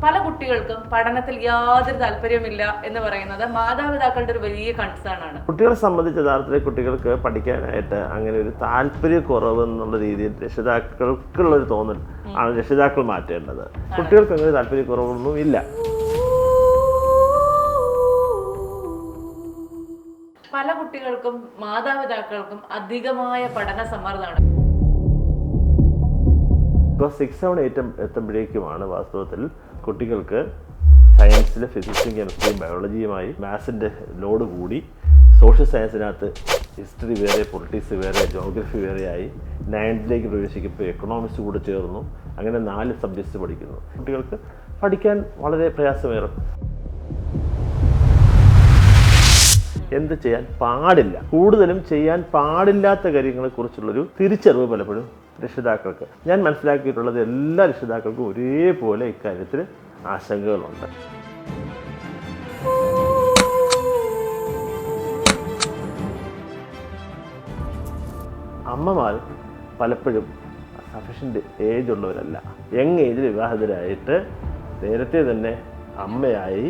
പല കുട്ടികൾക്കും പഠനത്തിൽ യാതൊരു താല്പര്യമില്ല എന്ന് പറയുന്നത് മാതാപിതാക്കളുടെ ഒരു വലിയ കൺസേൺ ആണ്. കുട്ടികളെ സംബന്ധിച്ച് യഥാർത്ഥത്തിൽ കുട്ടികൾക്ക് പഠിക്കാനായിട്ട് അങ്ങനെ ഒരു താല്പര്യക്കുറവ് എന്നുള്ള രീതിയിൽ രക്ഷിതാക്കൾക്കുള്ളൊരു തോന്നൽ ആണ് രക്ഷിതാക്കൾ മാറ്റേണ്ടത്. കുട്ടികൾക്ക് അങ്ങനെ താല്പര്യക്കുറവൊന്നും ഇല്ല. പല കുട്ടികൾക്കും മാതാപിതാക്കൾക്കും അധികമായ പഠന സമ്മർദ്ദമാണ്. ഇപ്പോൾ 6, 7, 8 എത്തുമ്പോഴേക്കുമാണ് വാസ്തവത്തിൽ കുട്ടികൾക്ക് സയൻസിൽ ഫിസിക്സും കെമിസ്ട്രിയും ബയോളജിയുമായി മാത്സിൻ്റെ ലോഡ് കൂടി, സോഷ്യൽ സയൻസിനകത്ത് ഹിസ്റ്ററി വേറെ, പൊളിറ്റിക്സ് വേറെ, ജോഗ്രഫി വേറെയായി 9th പ്രവേശിക്കുമ്പോൾ എക്കണോമിക്സ് കൂടെ ചേർന്നു. അങ്ങനെ 4 സബ്ജക്ട്സ് പഠിക്കുന്നു. കുട്ടികൾക്ക് പഠിക്കാൻ വളരെ പ്രയാസമേറും. എന്ത് ചെയ്യാൻ പാടില്ല, കൂടുതലും ചെയ്യാൻ പാടില്ലാത്ത കാര്യങ്ങളെക്കുറിച്ചുള്ളൊരു തിരിച്ചറിവ് പലപ്പോഴും രക്ഷിതാക്കൾക്ക്, ഞാൻ മനസ്സിലാക്കിയിട്ടുള്ളത് എല്ലാ രക്ഷിതാക്കൾക്കും ഒരേപോലെ ഇക്കാര്യത്തിൽ ആശങ്കകളുണ്ട്. അമ്മമാർ പലപ്പോഴും സഫിഷ്യൻ്റ് ഏജ് ഉള്ളവരല്ല. യങ് ഏജിൽ വിവാഹിതരായിട്ട് നേരത്തെ തന്നെ അമ്മയായി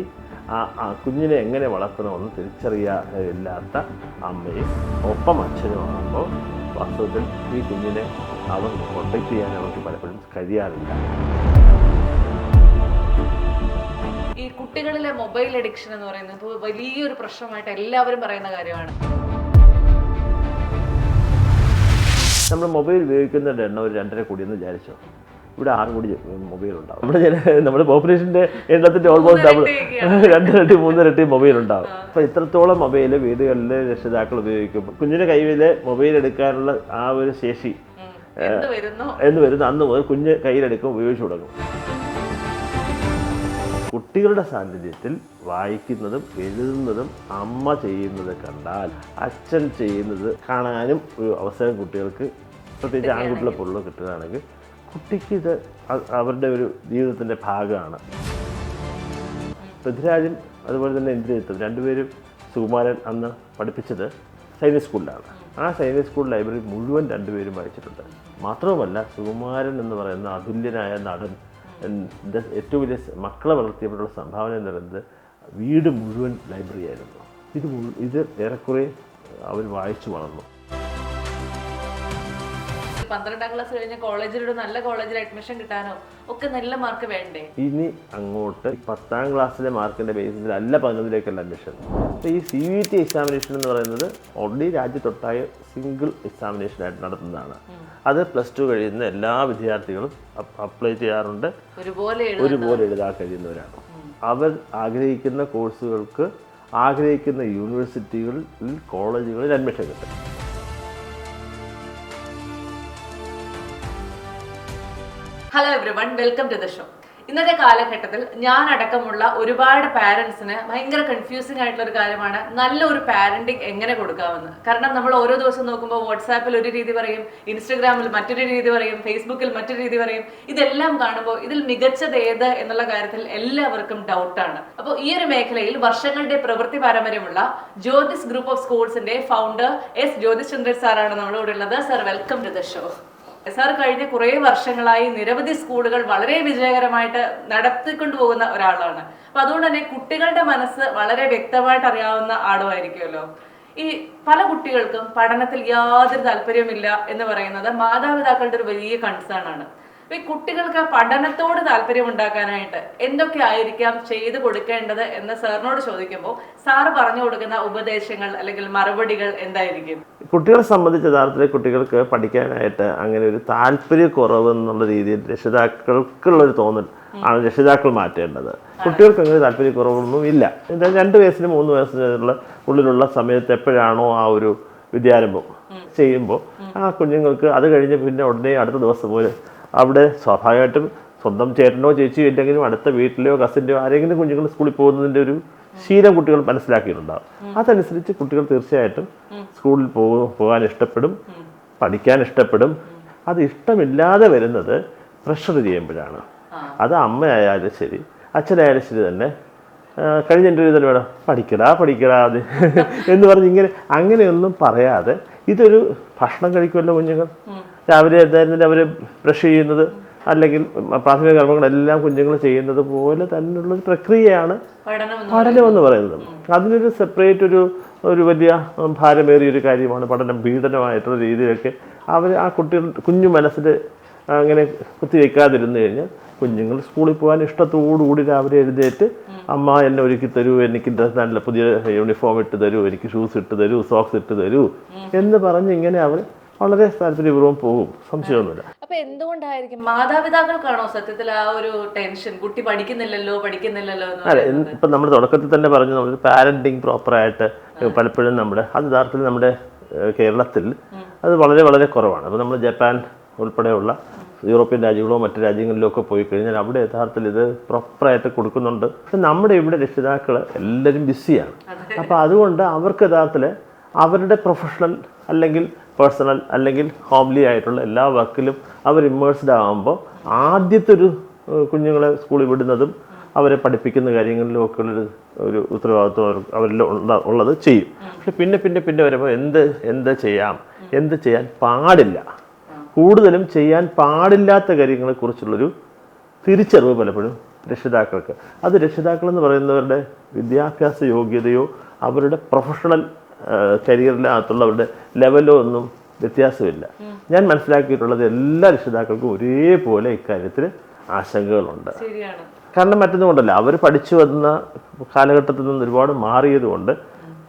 ആ കുഞ്ഞിനെ എങ്ങനെ വളർത്തണമെന്ന് തിരിച്ചറിയാത്ത അമ്മയും ഒപ്പം അച്ഛനുമാകുമ്പോൾ വാസ്തവത്തിൽ ഈ കുഞ്ഞിനെ അവർ പ്രൊട്ടക്റ്റ് ചെയ്യാൻ അവർക്ക് പലപ്പോഴും കഴിയാറില്ല. ഈ കുട്ടികളിലെ മൊബൈൽ അഡിക്ഷൻ എന്ന് പറയുന്നത് ഇപ്പോൾ വലിയൊരു പ്രശ്നമായിട്ട് എല്ലാവരും പറയുന്ന കാര്യമാണ്. നമ്മൾ മൊബൈൽ ഉപയോഗിക്കുന്നതിൻ്റെ എണ്ണം ഒരു 2.5 കോടിയെന്ന് വിചാരിച്ചോ. ഇവിടെ 6 കോടി മൊബൈൽ ഉണ്ടാവും. നമ്മുടെ പോപ്പുലേഷൻ്റെ എണ്ണത്തിൻ്റെ ഓൾമോസ്റ്റ് 2 ഇരട്ടി 3 ഇരട്ടി മൊബൈൽ ഉണ്ടാവും. അപ്പോൾ ഇത്രത്തോളം മൊബൈൽ വീടുകളിൽ രക്ഷിതാക്കൾ ഉപയോഗിക്കുമ്പോൾ കുഞ്ഞിൻ്റെ കയ്യിൽ മൊബൈൽ എടുക്കാനുള്ള ആ ഒരു ശേഷി എന്ന് വരുന്ന അന്ന് മുതൽ കുഞ്ഞ് കയ്യിലെടുക്കും, ഉപയോഗിച്ചു തുടങ്ങും. കുട്ടികളുടെ സാന്നിധ്യത്തിൽ വായിക്കുന്നതും എഴുതുന്നതും അമ്മ ചെയ്യുന്നത് കണ്ടാൽ അച്ഛൻ ചെയ്യുന്നത് കാണാനും ഒരു അവസരം കുട്ടികൾക്ക്, പ്രത്യേകിച്ച് ആൺകുട്ടികളെ പോലുള്ള കിട്ടുകയാണെങ്കിൽ കുട്ടിക്ക് ഇത് അവരുടെ ഒരു ജീവിതത്തിൻ്റെ ഭാഗമാണ്. പൃഥ്വിരാജും അതുപോലെ തന്നെ ഇന്ദ്രജിത്തും രണ്ടുപേരും സുകുമാരൻ അന്ന് പഠിപ്പിച്ചത് സൈനിക് സ്കൂളിലാണ്. ആ സൈനിക് സ്കൂൾ ലൈബ്രറി മുഴുവൻ രണ്ടുപേരും വായിച്ചിട്ടുണ്ട്. മാത്രവുമല്ല, സുകുമാരൻ എന്ന് പറയുന്ന അതുല്യനായ നടൻ ഏറ്റവും വലിയ മക്കളെ വളർത്തിയപ്പോഴുള്ള സംഭാവന എന്ന് പറയുന്നത് വീട് മുഴുവൻ ലൈബ്രറി ആയിരുന്നു. ഇത് ഏറെക്കുറെ അവർ വായിച്ചു വളർന്നു. 12ാം ക്ലാസ് കഴിഞ്ഞ കോളേജിലൊരു നല്ല കോളേജിൽ അഡ്മിഷൻ കിട്ടാനോ ഒക്കെ നല്ല മാർക്ക് വേണ്ടേ? ഇനി അങ്ങോട്ട് 10ാം ക്ലാസ്സിലെ മാർക്കിൻ്റെ ബേസിസിലല്ല 11ലേക്കുള്ള അഡ്മിഷൻ. അപ്പോൾ ഈ CUET എക്സാമിനേഷൻ എന്ന് പറയുന്നത് ഓൾറെഡി രാജ്യത്തൊട്ടായ സിംഗിൾ എക്സാമിനേഷനായിട്ട് നടത്തുന്നതാണ്. അത് +2 കഴിയുന്ന എല്ലാ വിദ്യാർത്ഥികളും അപ്ലൈ ചെയ്യാറുണ്ട്. ഒരുപോലെ എഴുതാൻ കഴിയുന്നവരാണ്. അവർ ആഗ്രഹിക്കുന്ന കോഴ്സുകൾക്ക് ആഗ്രഹിക്കുന്ന യൂണിവേഴ്സിറ്റികളിൽ, കോളേജുകളിൽ അഡ്മിഷൻ കിട്ടും. Hello everyone, welcome to the show. ഇന്നത്തെ കാലഘട്ടത്തിൽ ഞാൻ അടക്കമുള്ള ഒരുപാട് പാരൻസിന് ഭയങ്കര കൺഫ്യൂസിംഗ് ആയിട്ടുള്ള ഒരു കാര്യമാണ് നല്ലൊരു പാരന്റിങ് എങ്ങനെ കൊടുക്കാമെന്ന്. കാരണം നമ്മൾ ഓരോ ദിവസം നോക്കുമ്പോൾ വാട്സാപ്പിൽ ഒരു രീതി പറയും, ഇൻസ്റ്റഗ്രാമിൽ മറ്റൊരു രീതി പറയും, ഫേസ്ബുക്കിൽ മറ്റൊരു രീതി പറയും. ഇതെല്ലാം കാണുമ്പോൾ ഇതിൽ മികച്ചത് ഏത് എന്നുള്ള കാര്യത്തിൽ എല്ലാവർക്കും ഡൗട്ടാണ്. അപ്പോൾ ഈ ഒരു മേഖലയിൽ വർഷങ്ങളുടെ പ്രവൃത്തി പാരമ്പര്യമുള്ള ജ്യോതിസ് ഗ്രൂപ്പ് ഓഫ് സ്കൂൾസിന്റെ ഫൗണ്ടർ S. ജ്യോതിശ്ചന്ദ്രൻ സാറാണ് നമ്മളോട് ഉള്ളത്. Sir, welcome to the show. Sir കഴിഞ്ഞ കുറേ വർഷങ്ങളായി നിരവധി സ്കൂളുകൾ വളരെ വിജയകരമായിട്ട് നടത്തിക്കൊണ്ടുപോകുന്ന ഒരാളാണ്. അപ്പൊ അതുകൊണ്ട് തന്നെ കുട്ടികളുടെ മനസ്സ് വളരെ വ്യക്തമായിട്ട് അറിയാവുന്ന ആളുമായിരിക്കുമല്ലോ. ഈ പല കുട്ടികൾക്കും പഠനത്തിൽ യാതൊരു താല്പര്യമില്ല എന്ന് പറയുന്നത് മാതാപിതാക്കളുടെ ഒരു വലിയ കൺസേൺ ആണ്. ഈ കുട്ടികൾക്ക് പഠനത്തോട് താല്പര്യം ഉണ്ടാക്കാനായിട്ട് എന്തൊക്കെ ആയിരിക്കാം ചെയ്തു കൊടുക്കേണ്ടത് എന്ന് സാറിനോട് ചോദിക്കുമ്പോൾ സാറ് പറഞ്ഞു കൊടുക്കുന്ന ഉപദേശങ്ങൾ അല്ലെങ്കിൽ മറുപടികൾ എന്തായിരിക്കും? കുട്ടികളെ സംബന്ധിച്ച് യഥാർത്ഥത്തിൽ കുട്ടികൾക്ക് പഠിക്കാനായിട്ട് അങ്ങനെ ഒരു താല്പര്യക്കുറവ് എന്നുള്ള രീതിയിൽ രക്ഷിതാക്കൾക്കുള്ളൊരു തോന്നൽ ആണ് രക്ഷിതാക്കൾ മാറ്റേണ്ടത്. കുട്ടികൾക്ക് അങ്ങനെ താല്പര്യക്കുറവൊന്നും ഇല്ല. 2 വയസ്സിന് 3 വയസ്സിനുള്ള ഉള്ളിലുള്ള സമയത്ത് എപ്പോഴാണോ ആ ഒരു വിദ്യാരംഭം ചെയ്യുമ്പോൾ ആ കുഞ്ഞുങ്ങൾക്ക് അത് കഴിഞ്ഞ് പിന്നെ ഉടനെ അടുത്ത ദിവസം പോലെ അവിടെ സ്വാഭാവികമായിട്ടും സ്വന്തം ചേട്ടനോ ചേച്ചിയോ ഇല്ലെങ്കിലും അടുത്ത വീട്ടിലെയോ കസിൻ്റെയോ ആരെങ്കിലും കുഞ്ഞുങ്ങൾ സ്കൂളിൽ പോകുന്നതിൻ്റെ ഒരു ശീലം കുട്ടികൾ മനസ്സിലാക്കിയിട്ടുണ്ടാകും. അതനുസരിച്ച് കുട്ടികൾ തീർച്ചയായിട്ടും സ്കൂളിൽ പോകാൻ ഇഷ്ടപ്പെടും, പഠിക്കാൻ ഇഷ്ടപ്പെടും. അത് ഇഷ്ടമില്ലാതെ വരുന്നത് പ്രഷർ ചെയ്യുമ്പോഴാണ്. അത് അമ്മയായാലും ശരി, അച്ഛനായാലും ശരി തന്നെ കഴിഞ്ഞ ഇൻ്റർവ്യൂ തന്നെ വേണം പഠിക്കടാ അത് എന്ന് പറഞ്ഞ് അങ്ങനെയൊന്നും പറയാതെ, ഇതൊരു ഭക്ഷണം കഴിക്കുമല്ലോ കുഞ്ഞുങ്ങൾ, രാവിലെ എന്തായിരുന്നില്ല അവർ ബ്രഷ് ചെയ്യുന്നത്, അല്ലെങ്കിൽ പ്രാഥമിക കർമ്മങ്ങളെല്ലാം കുഞ്ഞുങ്ങൾ ചെയ്യുന്നത് പോലെ തന്നെയുള്ളൊരു പ്രക്രിയയാണ് പഠനം എന്ന് പറയുന്നത്. അതിനൊരു സെപ്പറേറ്റ് ഒരു വലിയ ഭാരമേറിയ ഒരു കാര്യമാണ് പഠനം. പീഡനമായിട്ടുള്ള രീതിയിലൊക്കെ ആ കുട്ടികൾ കുഞ്ഞു മനസ്സിൽ അങ്ങനെ കുത്തിവെക്കാതിരുന്നു കഴിഞ്ഞാൽ കുഞ്ഞുങ്ങൾ സ്കൂളിൽ പോകാൻ ഇഷ്ടത്തോടുകൂടി രാവിലെ എഴുന്നേറ്റ് അമ്മ എന്നെ ഒരുക്കി തരൂ, എനിക്ക് നല്ല പുതിയ യൂണിഫോം ഇട്ട് തരൂ, എനിക്ക് ഷൂസ് ഇട്ട് തരൂ, സോക്സ് ഇട്ട് തരൂ എന്ന് പറഞ്ഞ് ഇങ്ങനെ അവർ വളരെ താല്പര്യപൂർവ്വം പോകും, സംശയമൊന്നുമില്ല. അപ്പൊ എന്തുകൊണ്ടായിരിക്കും മാതാപിതാക്കൾക്കാണോ സത്യത്തിൽ ആ ഒരു ടെൻഷൻ, കുട്ടി പഠിക്കുന്നില്ലല്ലോ അതെ, ഇപ്പം നമ്മൾ തുടക്കത്തിൽ തന്നെ പറഞ്ഞു, നമ്മൾ പാരന്റിങ് പ്രോപ്പറായിട്ട് പലപ്പോഴും അത് യഥാർത്ഥത്തിൽ നമ്മുടെ കേരളത്തിൽ അത് വളരെ വളരെ കുറവാണ്. അപ്പോൾ നമ്മൾ ജപ്പാൻ ഉൾപ്പെടെയുള്ള യൂറോപ്യൻ രാജ്യങ്ങളോ മറ്റു രാജ്യങ്ങളിലോ ഒക്കെ പോയി കഴിഞ്ഞാൽ അവിടെ യഥാർത്ഥത്തിൽ ഇത് പ്രോപ്പറായിട്ട് കൊടുക്കുന്നുണ്ട്. പക്ഷെ നമ്മുടെ ഇവിടെ രക്ഷിതാക്കൾ എല്ലാവരും ബിസിയാണ്. അപ്പോൾ അതുകൊണ്ട് അവർക്ക് യഥാർത്ഥത്തിൽ അവരുടെ പ്രൊഫഷണൽ അല്ലെങ്കിൽ പേഴ്സണൽ അല്ലെങ്കിൽ ഹോംലി ആയിട്ടുള്ള എല്ലാ വർക്കിലും അവർ ഇമ്മേഴ്സ്ഡ് ആകുമ്പോൾ ആദ്യത്തെ ഒരു കുഞ്ഞുങ്ങളെ സ്കൂളിൽ വിടുന്നതും അവരെ പഠിപ്പിക്കുന്ന കാര്യങ്ങളിലും ഒക്കെ ഒരു ഉത്തരവാദിത്വം അവരിൽ ഉള്ളത് ചെയ്യും. പക്ഷെ പിന്നെ വരുമ്പോൾ എന്ത് ചെയ്യാൻ പാടില്ല, കൂടുതലും ചെയ്യാൻ പാടില്ലാത്ത കാര്യങ്ങളെക്കുറിച്ചുള്ളൊരു തിരിച്ചറിവ് പലപ്പോഴും രക്ഷിതാക്കൾക്ക്. അത് രക്ഷിതാക്കളെന്ന് പറയുന്നവരുടെ വിദ്യാഭ്യാസ യോഗ്യതയോ അവരുടെ പ്രൊഫഷണൽ കരിയറിനകത്തുള്ളവരുടെ ലെവലോ ഒന്നും വ്യത്യാസമില്ല. ഞാൻ മനസ്സിലാക്കിയിട്ടുള്ളത് എല്ലാ രക്ഷിതാക്കൾക്കും ഒരേപോലെ ഇക്കാര്യത്തിൽ ആശങ്കകളുണ്ട്. കാരണം മറ്റൊന്നും കൊണ്ടല്ല, അവർ പഠിച്ചു വന്ന കാലഘട്ടത്തിൽ നിന്ന് ഒരുപാട് മാറിയതുകൊണ്ട്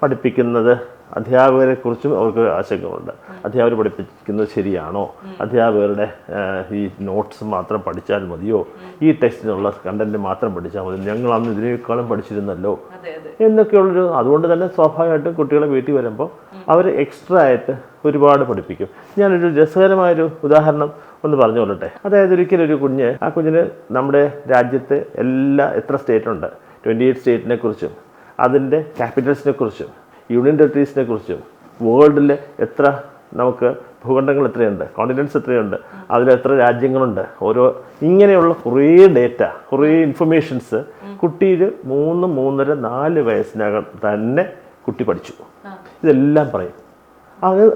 പഠിപ്പിക്കുന്നത് അധ്യാപകരെക്കുറിച്ചും അവർക്ക് ആശങ്കകളുണ്ട്. അധ്യാപകർ പഠിപ്പിക്കുന്നത് ശരിയാണോ, അധ്യാപകരുടെ ഈ നോട്ട്സ് മാത്രം പഠിച്ചാൽ മതിയോ, ഈ ടെക്സ്റ്റിനുള്ള കണ്ടന്റ് മാത്രം പഠിച്ചാൽ മതി, ഞങ്ങൾ അന്ന് ഇതിനേക്കാളും പഠിച്ചിരുന്നല്ലോ എന്നൊക്കെയുള്ളൊരു. അതുകൊണ്ട് തന്നെ സ്വാഭാവികമായിട്ടും കുട്ടികളെ വീട്ടിൽ വരുമ്പോൾ അവർ എക്സ്ട്രാ ആയിട്ട് ഒരുപാട് പഠിപ്പിക്കും. ഞാനൊരു രസകരമായൊരു ഉദാഹരണം ഒന്ന് പറഞ്ഞു കൊള്ളട്ടെ. അതായത് ഒരിക്കലൊരു ആ കുഞ്ഞിന് നമ്മുടെ രാജ്യത്തെ എത്ര സ്റ്റേറ്റ് ഉണ്ട്, 28 സ്റ്റേറ്റിനെ കുറിച്ചും അതിൻ്റെ ക്യാപിറ്റൽസിനെ കുറിച്ചും യൂണിയൻ ടെറിട്ടറീസിനെ കുറിച്ചും വേൾഡിലെ എത്ര നമുക്ക് ഭൂഖണ്ഡങ്ങൾ എത്രയുണ്ട്, കോണ്ടിനെൻറ്റ്സ് എത്രയുണ്ട്, അതിലെത്ര രാജ്യങ്ങളുണ്ട്, ഇങ്ങനെയുള്ള കുറേ ഡേറ്റ, കുറേ ഇൻഫർമേഷൻസ് കുട്ടിയിൽ 3, 3.5, 4 വയസ്സിനകം തന്നെ കുട്ടി പഠിച്ചു. ഇതെല്ലാം പറയും.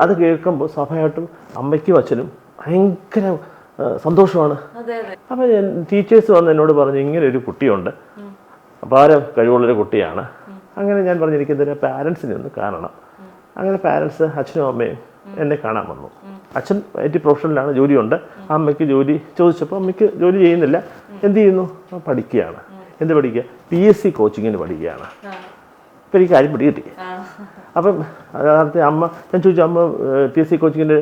അത് കേൾക്കുമ്പോൾ സ്വാഭാവികമായിട്ടും അമ്മയ്ക്കും അച്ഛനും ഭയങ്കര സന്തോഷമാണ്. അപ്പോൾ ടീച്ചേഴ്സ് വന്ന് എന്നോട് പറഞ്ഞു, ഇങ്ങനെ ഒരു കുട്ടിയുണ്ട്, അപാര കഴിവുള്ളൊരു കുട്ടിയാണ്. അങ്ങനെ ഞാൻ പറഞ്ഞിരിക്കുന്നതിന് പാരൻസിനെ ഒന്ന് കാണണം. അങ്ങനെ പാരൻസ് അച്ഛനും അമ്മയും എന്നെ കാണാൻ വന്നു. അച്ഛൻ IT പ്രൊഫഷണലാണ്, ജോലിയുണ്ട്. അമ്മയ്ക്ക് ജോലി ചോദിച്ചപ്പോൾ അമ്മയ്ക്ക് ജോലി ചെയ്യുന്നില്ല. എന്ത് ചെയ്യുന്നു? പഠിക്കുകയാണ്. എന്ത് പഠിക്കുക? PSC കോച്ചിങ്ങിന് പഠിക്കുകയാണ്. ഇപ്പം എനിക്ക് കാര്യം പിടികിട്ടി. അപ്പം യഥാർത്ഥത്തിൽ ഞാൻ ചോദിച്ചു, അമ്മ PSC കോച്ചിങ്ങിൻ്റെ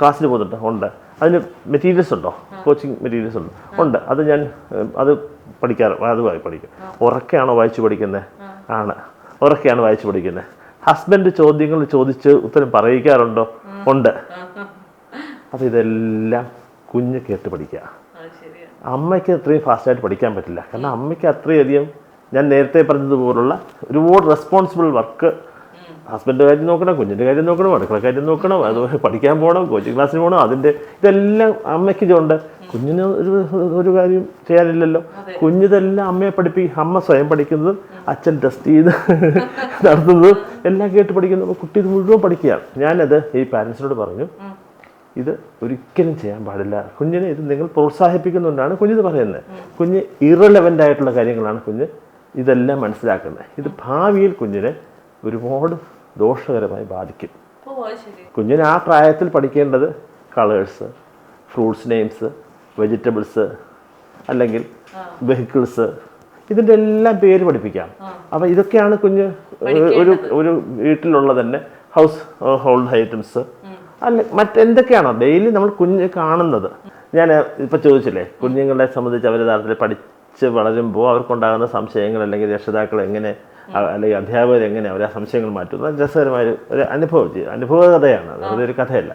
ക്ലാസ്സിൽ പോകുന്നുണ്ട്? ഉണ്ട്. അതിന് മെറ്റീരിയൽസ് ഉണ്ടോ? കോച്ചിങ് മെറ്റീരിയൽസ് ഉണ്ട്. അത് അതുമായി പഠിക്കും. ഉറക്കെയാണോ വായിച്ചു പഠിക്കുന്നത്? ആണ്, ഉറക്കെയാണ് വായിച്ചു പഠിക്കുന്നത്. ഹസ്ബൻഡ് ചോദ്യങ്ങൾ ചോദിച്ച് ഉത്തരം പറയിക്കാറുണ്ടോ? ഉണ്ട്. അപ്പം ഇതെല്ലാം കുഞ്ഞ് കേട്ട് പഠിക്കുക. അമ്മയ്ക്ക് അത്രയും ഫാസ്റ്റായിട്ട് പഠിക്കാൻ പറ്റില്ല. കാരണം അമ്മയ്ക്ക് അത്രയധികം, ഞാൻ നേരത്തെ പറഞ്ഞതുപോലുള്ള ഒരുപാട് റെസ്പോൺസിബിൾ വർക്ക്. ഹസ്ബൻഡ് കാര്യം നോക്കണം, കുഞ്ഞിൻ്റെ കാര്യം നോക്കണം, അടുക്കള കാര്യം നോക്കണം, അതുപോലെ പഠിക്കാൻ പോകണം, കോച്ചിങ് ക്ലാസ്സിന് പോകണം. ഇതെല്ലാം അമ്മയ്ക്ക് ഉണ്ട്. കുഞ്ഞിന് ഒരു കാര്യം ചെയ്യാനില്ലല്ലോ. കുഞ്ഞിതെല്ലാം അമ്മയെ അമ്മ സ്വയം പഠിക്കുന്നതും അച്ഛൻ ടെസ്റ്റ് ചെയ്ത് നടത്തുന്നതും എല്ലാം കേട്ട് പഠിക്കുന്നു. അപ്പോൾ കുട്ടി ഇത് മുഴുവൻ പഠിക്കുകയാണ്. ഞാനത് ഈ പാരൻസിനോട് പറഞ്ഞു, ഇത് ഒരിക്കലും ചെയ്യാൻ പാടില്ല. കുഞ്ഞിനെ ഇത് നിങ്ങൾ പ്രോത്സാഹിപ്പിക്കുന്നുകൊണ്ടാണ് കുഞ്ഞിത് പറയുന്നത്. കുഞ്ഞ് ഇറലവൻ്റ് ആയിട്ടുള്ള കാര്യങ്ങളാണ് കുഞ്ഞ് ഇതെല്ലാം മനസ്സിലാക്കുന്നത്. ഇത് ഭാവിയിൽ കുഞ്ഞിനെ ഒരുപാട് ദോഷകരമായി ബാധിക്കും. കുഞ്ഞിന് ആ പ്രായത്തിൽ പഠിക്കേണ്ടത് കളേഴ്സ്, ഫ്രൂട്ട്സ് നെയിംസ്, വെജിറ്റബിൾസ്, അല്ലെങ്കിൽ വെഹിക്കിൾസ്, ഇതിൻ്റെ എല്ലാം പേര് പഠിപ്പിക്കാം. അപ്പം ഇതൊക്കെയാണ് കുഞ്ഞ് ഒരു വീട്ടിലുള്ള തന്നെ ഹൗസ് ഹോൾഡ് ഐറ്റംസ്, അല്ല മറ്റെന്തൊക്കെയാണോ ഡെയിലി നമ്മൾ കുഞ്ഞ് കാണുന്നത്. ഞാൻ ഇപ്പം ചോദിച്ചില്ലേ, കുഞ്ഞുങ്ങളെ സംബന്ധിച്ച് അവർ യഥാർത്ഥത്തിൽ പഠിച്ച് വളരുമ്പോൾ അവർക്കുണ്ടാകുന്ന സംശയങ്ങൾ, അല്ലെങ്കിൽ രക്ഷിതാക്കൾ എങ്ങനെ, അല്ലെങ്കിൽ അധ്യാപകർ എങ്ങനെ അവർ ആ സംശയങ്ങൾ മാറ്റുന്നു. രസകരമായ ഒരു അനുഭവകഥയാണ്, അതൊരു കഥയല്ല.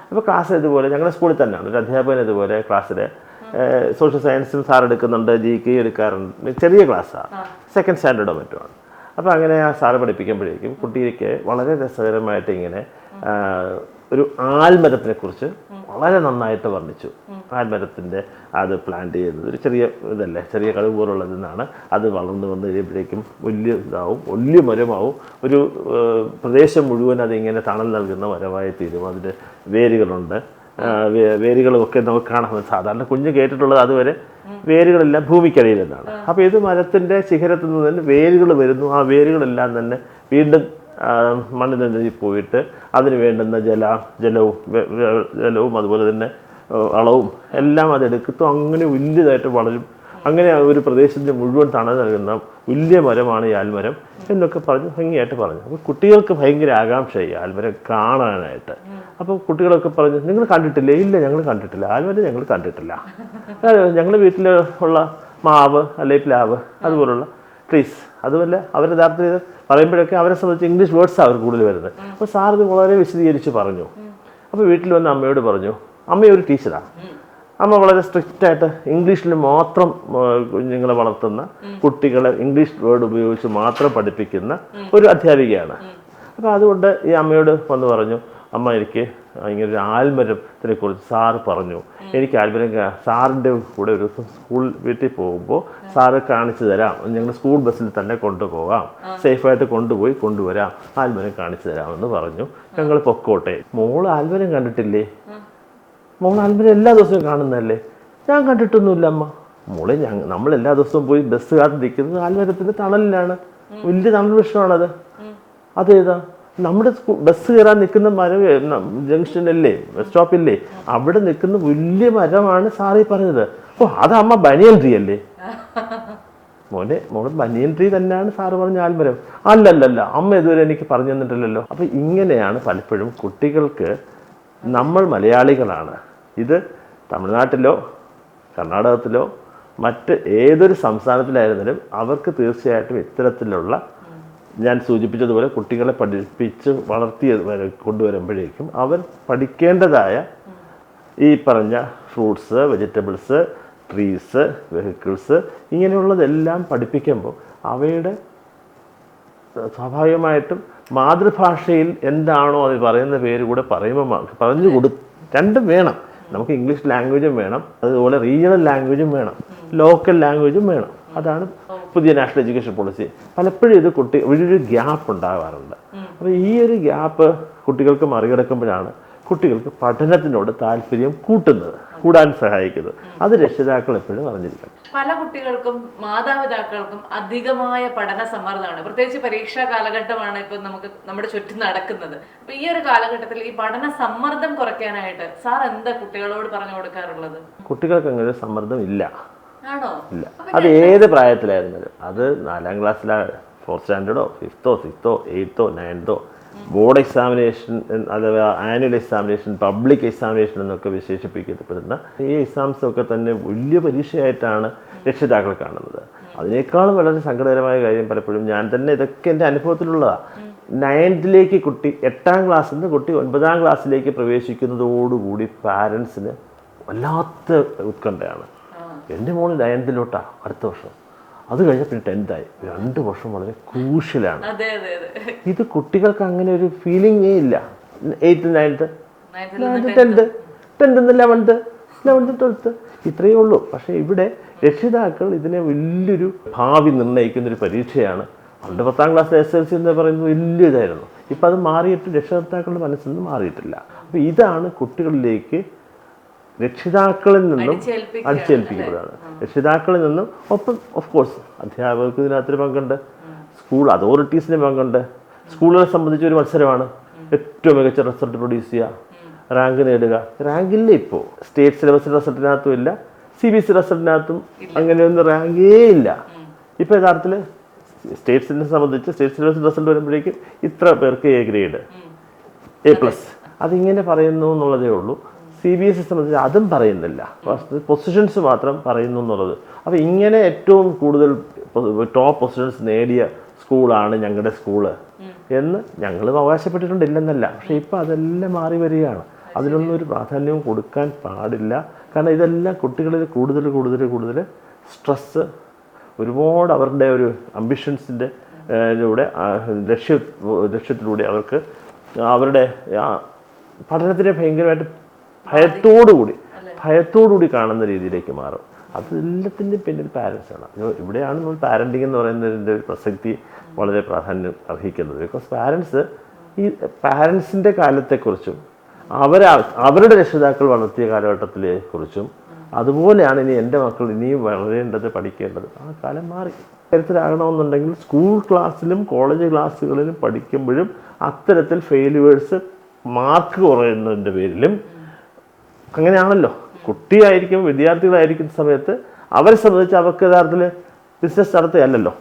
അപ്പോൾ ക്ലാസ് ഇതുപോലെ ഞങ്ങളുടെ സ്കൂളിൽ തന്നെയാണ് ഒരു അധ്യാപകൻ ഇതുപോലെ ക്ലാസ്സിൽ സോഷ്യൽ സയൻസും സാർ എടുക്കുന്നുണ്ട്, GK എടുക്കാറുണ്ട്. ചെറിയ ക്ലാസ്സാണ്, 2nd സ്റ്റാൻഡേർഡോ മറ്റുമാണ്. അപ്പോൾ അങ്ങനെ ആ സാറ് പഠിപ്പിക്കുമ്പോഴേക്കും കുട്ടിക്ക് വളരെ രസകരമായിട്ട് ഇങ്ങനെ ഒരു ആൽമരത്തിനെ കുറിച്ച് വളരെ നന്നായിട്ട് വർണ്ണിച്ചു. ആൽമരത്തിൻ്റെ അത് പ്ലാന്റ് ചെയ്യുന്നത് ഒരു ചെറിയ ഇതല്ലേ, ചെറിയ കളവ് പോലുള്ളതിൽ നിന്നാണ് അത് വളർന്നു വന്ന് കഴിയുമ്പോഴേക്കും വലിയ മരമാവും. ഒരു പ്രദേശം മുഴുവൻ അതിങ്ങനെ തണൽ നൽകുന്ന മരമായി തീരും. അതിൻ്റെ വേരുകളുണ്ട്, വേരുകളും ഒക്കെ നമുക്ക് കാണാൻ സാധാരണ കുഞ്ഞ് കേട്ടിട്ടുള്ളത് അതുവരെ വേരുകളെല്ലാം ഭൂമിക്കടിയിൽ നിന്നാണ്. അപ്പോൾ ഇത് മരത്തിൻ്റെ ശിഖരത്തിൽ നിന്ന് തന്നെ വേരുകൾ വരുന്നു. ആ വേരുകളെല്ലാം തന്നെ വീണ്ടും മണ്ണിൽ നിന്ന് പോയിട്ട് അതിന് വേണ്ടുന്ന ജലവും അതുപോലെ തന്നെ വളവും എല്ലാം അതെടുക്കത്തും അങ്ങനെ വലിയതായിട്ട് വളരും. അങ്ങനെ ഒരു പ്രദേശത്തിന് മുഴുവൻ തണൽ നൽകുന്ന വലിയ മരമാണ് ഈ ആൽമരം എന്നൊക്കെ പറഞ്ഞ് ഭംഗിയായിട്ട് പറഞ്ഞു. അപ്പോൾ കുട്ടികൾക്ക് ഭയങ്കര ആകാംക്ഷയായി ആൽമരം കാണാനായിട്ട്. അപ്പോൾ കുട്ടികളൊക്കെ പറഞ്ഞു, നിങ്ങൾ കണ്ടിട്ടില്ലേ? ഇല്ല, ഞങ്ങൾ കണ്ടിട്ടില്ല, ആൽമരം ഞങ്ങൾ കണ്ടിട്ടില്ല. ഞങ്ങളുടെ വീട്ടിൽ ഉള്ള മാവ് അല്ലെങ്കിൽ പ്ലാവ് അതുപോലുള്ള ട്രീസ് അതുപോലെ അവർ യഥാർത്ഥത്തിൽ ഇത് പറയുമ്പോഴൊക്കെ അവരെ സംബന്ധിച്ച് ഇംഗ്ലീഷ് വേർഡ്സാണ് അവർ കൂടുതൽ വരുന്നത്. അപ്പോൾ സാർ ഇത് വളരെ വിശദീകരിച്ച് പറഞ്ഞു. അപ്പോൾ വീട്ടിൽ വന്ന് അമ്മയോട് പറഞ്ഞു. അമ്മ ഒരു ടീച്ചറാണ്. അമ്മ വളരെ സ്ട്രിക്റ്റായിട്ട് ഇംഗ്ലീഷിൽ മാത്രം കുഞ്ഞുങ്ങളെ വളർത്തുന്ന, കുട്ടികളെ ഇംഗ്ലീഷ് വേർഡ് ഉപയോഗിച്ച് മാത്രം പഠിപ്പിക്കുന്ന ഒരു അധ്യാപികയാണ്. അപ്പോൾ അതുകൊണ്ട് ഈ അമ്മയോട് വന്ന് പറഞ്ഞു, അമ്മ എനിക്ക് ഇങ്ങനെ ഒരു ആൽമരത്തിനെ കുറിച്ച് സാറ് പറഞ്ഞു, എനിക്ക് ആൽമരം സാറിൻ്റെ കൂടെ ഒരു ദിവസം വീട്ടിൽ പോകുമ്പോൾ സാറ് കാണിച്ചു തരാം, ഞങ്ങൾ സ്കൂൾ ബസ്സിൽ തന്നെ കൊണ്ടുപോകാം, സേഫായിട്ട് കൊണ്ടുവരാം, ആൽമരം കാണിച്ചു തരാമെന്ന് പറഞ്ഞു. ഞങ്ങൾ പൊക്കോട്ടെ. മോള് ആൽമരം കണ്ടിട്ടില്ലേ? മോൾ ആൽമരം എല്ലാ ദിവസവും കാണുന്നതല്ലേ? ഞാൻ കണ്ടിട്ടൊന്നുമില്ല അമ്മ. മോളെ നമ്മൾ എല്ലാ ദിവസവും പോയി ബസ് കാത്തിരിക്കുന്നത് ആൽമരത്തിൻ്റെ തണലിലാണ്. വലിയ തണൽ വൃക്ഷമാണത്. അതേതാ? നമ്മുടെ ബസ് കയറാൻ നിൽക്കുന്ന മരം ജംഗ്ഷനല്ലേ, ബസ് സ്റ്റോപ്പില്ലേ, അവിടെ നിൽക്കുന്ന വലിയ മരമാണ് സാറീ പറഞ്ഞത്. ഓ, അത് അമ്മ ബനിയൻ ട്രീ അല്ലേ? മോള് ബനിയൻ ട്രീ തന്നെയാണ് സാറ് പറഞ്ഞ ആൽമരം. അല്ലല്ലല്ല, അമ്മ ഇതുവരെ എനിക്ക് പറഞ്ഞു തന്നിട്ടില്ലല്ലോ. അപ്പം ഇങ്ങനെയാണ് പലപ്പോഴും കുട്ടികൾക്ക് നമ്മൾ മലയാളികളാണ്. ഇത് തമിഴ്നാട്ടിലോ കർണാടകത്തിലോ മറ്റ് ഏതൊരു സംസ്ഥാനത്തിലായിരുന്നാലും അവർക്ക് തീർച്ചയായിട്ടും ഇത്തരത്തിലുള്ള ഞാൻ സൂചിപ്പിച്ചതുപോലെ കുട്ടികളെ പഠിപ്പിച്ച് വളർത്തി കൊണ്ടുവരുമ്പോഴേക്കും അവർ പഠിക്കേണ്ടതായ ഈ പറഞ്ഞ ഫ്രൂട്ട്സ്, വെജിറ്റബിൾസ്, ട്രീസ്, വെഹിക്കിൾസ് ഇങ്ങനെയുള്ളതെല്ലാം പഠിപ്പിക്കുമ്പോൾ അവയുടെ സ്വാഭാവികമായിട്ടും മാതൃഭാഷയിൽ എന്താണോ അത് പറയുന്ന പേര് കൂടെ പറഞ്ഞു രണ്ടും വേണം. നമുക്ക് ഇംഗ്ലീഷ് ലാംഗ്വേജും വേണം, അതുപോലെ റീജിയണൽ ലാംഗ്വേജും വേണം, ലോക്കൽ ലാംഗ്വേജും വേണം. അതാണ് പുതിയ നാഷണൽ എഡ്യൂക്കേഷൻ പോളിസി. പലപ്പോഴും ഇത് ഒരു ഗ്യാപ്പ് ഉണ്ടാകാറുണ്ട്. അപ്പോൾ ഈ ഒരു ഗ്യാപ്പ് കുട്ടികൾക്ക് മറികടക്കുമ്പോഴാണ് കുട്ടികൾക്ക് പഠനത്തിനോട് താല്പര്യം കൂടാൻ സഹായിക്കുന്നത്. അത് രക്ഷിതാക്കൾ എപ്പോഴും അറിഞ്ഞിരിക്കണം. പല കുട്ടികൾക്കും മാതാപിതാക്കൾക്കും അധികമായ പഠന സമ്മർദ്ദമാണ്. പ്രത്യേകിച്ച് പരീക്ഷാ കാലഘട്ടമാണ് ഇപ്പൊ നമ്മുടെ ചുറ്റും നടക്കുന്നത്. അപ്പൊ ഈ ഒരു കാലഘട്ടത്തിൽ ഈ പഠന സമ്മർദ്ദം കുറയ്ക്കാനായിട്ട് സാർ എന്താ കുട്ടികളോട് പറഞ്ഞു കൊടുക്കാറുള്ളത്? കുട്ടികൾക്ക് അങ്ങനെ സമ്മർദ്ദം ഇല്ല. ആണോ? ഇല്ല. അത് ഏത് പ്രായത്തിലായിരുന്നാലും, അത് 4ാം ക്ലാസ്സിലോ 4th സ്റ്റാൻഡേർഡോ 5th, 6th, 8th, 9th, board examination അഥവാ ആനുവൽ എക്സാമിനേഷൻ, പബ്ലിക് എക്സാമിനേഷൻ എന്നൊക്കെ വിശേഷിപ്പിക്കപ്പെടുന്ന ഈ എക്സാംസൊക്കെ തന്നെ വലിയ പരീക്ഷയായിട്ടാണ് രക്ഷിതാക്കൾ കാണുന്നത്. അതിനേക്കാളും വളരെ സങ്കടകരമായ കാര്യം പലപ്പോഴും ഞാൻ തന്നെ ഇതൊക്കെ എൻ്റെ അനുഭവത്തിലുള്ളതാണ്. 9th കുട്ടി 8ാം ക്ലാസ്സിൽ നിന്ന് കുട്ടി 9ാം ക്ലാസ്സിലേക്ക് പ്രവേശിക്കുന്നതോടുകൂടി പാരൻസിന് വല്ലാത്ത ഉത്കണ്ഠയാണ്. എൻ്റെ മോള് 9th അടുത്ത വർഷം, അത് കഴിഞ്ഞ പിന്നെ 10th ആയി. 2 വർഷം വളരെ ക്രൂഷ്യലാണ്. ഇത് കുട്ടികൾക്ക് അങ്ങനെ ഒരു ഫീലിംഗേ ഇല്ല. 8th, 9th, 10th, 11th, 12th ഇത്രയേ ഉള്ളൂ. പക്ഷേ ഇവിടെ രക്ഷിതാക്കൾ ഇതിനെ വലിയൊരു ഭാവി നിർണ്ണയിക്കുന്നൊരു പരീക്ഷയാണ്. പണ്ട് 10ാം ക്ലാസ് SLC എന്ന് പറയുന്നത് വലിയ ഇതായിരുന്നു. ഇപ്പം അത് മാറിയിട്ട് രക്ഷിതാക്കളുടെ മനസ്സിൽ നിന്ന് മാറിയിട്ടില്ല. അപ്പോൾ ഇതാണ് കുട്ടികളിലേക്ക് രക്ഷിതാക്കളിൽ നിന്നും അടിച്ചേൽപ്പിക്കപ്പെടുകയാണ്. രക്ഷിതാക്കളിൽ നിന്നും ഒപ്പം ഓഫ് കോഴ്സ് അധ്യാപകർക്ക് ഇതിനകത്തൊരു പങ്കുണ്ട്, സ്കൂൾ അതോറിറ്റീസിന് പങ്കുണ്ട്. സ്കൂളുകളെ സംബന്ധിച്ച് ഒരു മത്സരമാണ്. ഏറ്റവും മികച്ച റിസൾട്ട് പ്രൊഡ്യൂസ് ചെയ്യുക, റാങ്ക് നേടുക. റാങ്കില്ല. ഇപ്പോൾ സ്റ്റേറ്റ് സിലബസ് റിസൾട്ടിനകത്തും ഇല്ല, CBSE റിസൾട്ടിനകത്തും അങ്ങനെയൊന്നും റാങ്കേ ഇല്ല. ഇപ്പോൾ യഥാർത്ഥത്തിൽ സ്റ്റേറ്റ്സിനെ സംബന്ധിച്ച് സ്റ്റേറ്റ് സിലബസ് റിസൾട്ട് വരുമ്പോഴേക്കും ഇത്ര പേർക്ക് A ഗ്രേഡ്, A+, അതിങ്ങനെ പറയുന്നു എന്നുള്ളതേ ഉള്ളൂ. CBSE സംബന്ധിച്ച് അതും പറയുന്നില്ല, പൊസിഷൻസ് മാത്രം പറയുന്നു എന്നുള്ളത്. അപ്പോൾ ഇങ്ങനെ ഏറ്റവും കൂടുതൽ ടോപ്പ് പൊസിഷൻസ് നേടിയ സ്കൂളാണ് ഞങ്ങളുടെ സ്കൂള് എന്ന് ഞങ്ങളും അവകാശപ്പെട്ടിട്ടുണ്ടില്ലെന്നല്ല. പക്ഷേ ഇപ്പോൾ അതെല്ലാം മാറി വരികയാണ്. അതിനൊന്നും ഒരു പ്രാധാന്യവും കൊടുക്കാൻ പാടില്ല. കാരണം ഇതെല്ലാം കുട്ടികളിൽ കൂടുതൽ സ്ട്രെസ്സ്, ഒരുപാട് അവരുടെ ഒരു അംബിഷൻസിൻ്റെ ലക്ഷ്യത്തിലൂടെ അവർക്ക് അവരുടെ പഠനത്തിനെ ഭയങ്കരമായിട്ട് ഭയത്തോടുകൂടി കാണുന്ന രീതിയിലേക്ക് മാറും. അതെല്ലാത്തിൻ്റെയും പിന്നിൽ പാരൻസാണ്. ഇവിടെയാണ് നമ്മൾ പാരൻറ്റിങ് എന്ന് പറയുന്നതിൻ്റെ ഒരു പ്രസക്തി വളരെ പ്രാധാന്യം അർഹിക്കുന്നത്. ബിക്കോസ് പാരൻസിൻ്റെ കാലത്തെക്കുറിച്ചും അവരുടെ രക്ഷിതാക്കൾ വളർത്തിയ കാലഘട്ടത്തിലെ കുറിച്ചും അതുപോലെയാണ് ഇനി എൻ്റെ മക്കൾ ഇനിയും വളരേണ്ടത്, പഠിക്കേണ്ടത്. ആ കാലം മാറി. തരത്തിലാകണമെന്നുണ്ടെങ്കിൽ സ്കൂൾ ക്ലാസ്സിലും കോളേജ് ക്ലാസ്സുകളിലും പഠിക്കുമ്പോഴും അത്തരത്തിൽ ഫെയിലുവേഴ്സ് മാർക്ക് കുറയുന്നതിൻ്റെ പേരിലും അങ്ങനെയാണല്ലോ. കുട്ടിയായിരിക്കും, വിദ്യാർത്ഥികളായിരിക്കുന്ന സമയത്ത് അവരെ സംബന്ധിച്ച് അവർക്ക് യഥാർത്ഥത്തിൽ ബിസിനസ് നടത്തുകയല്ലല്ലോ,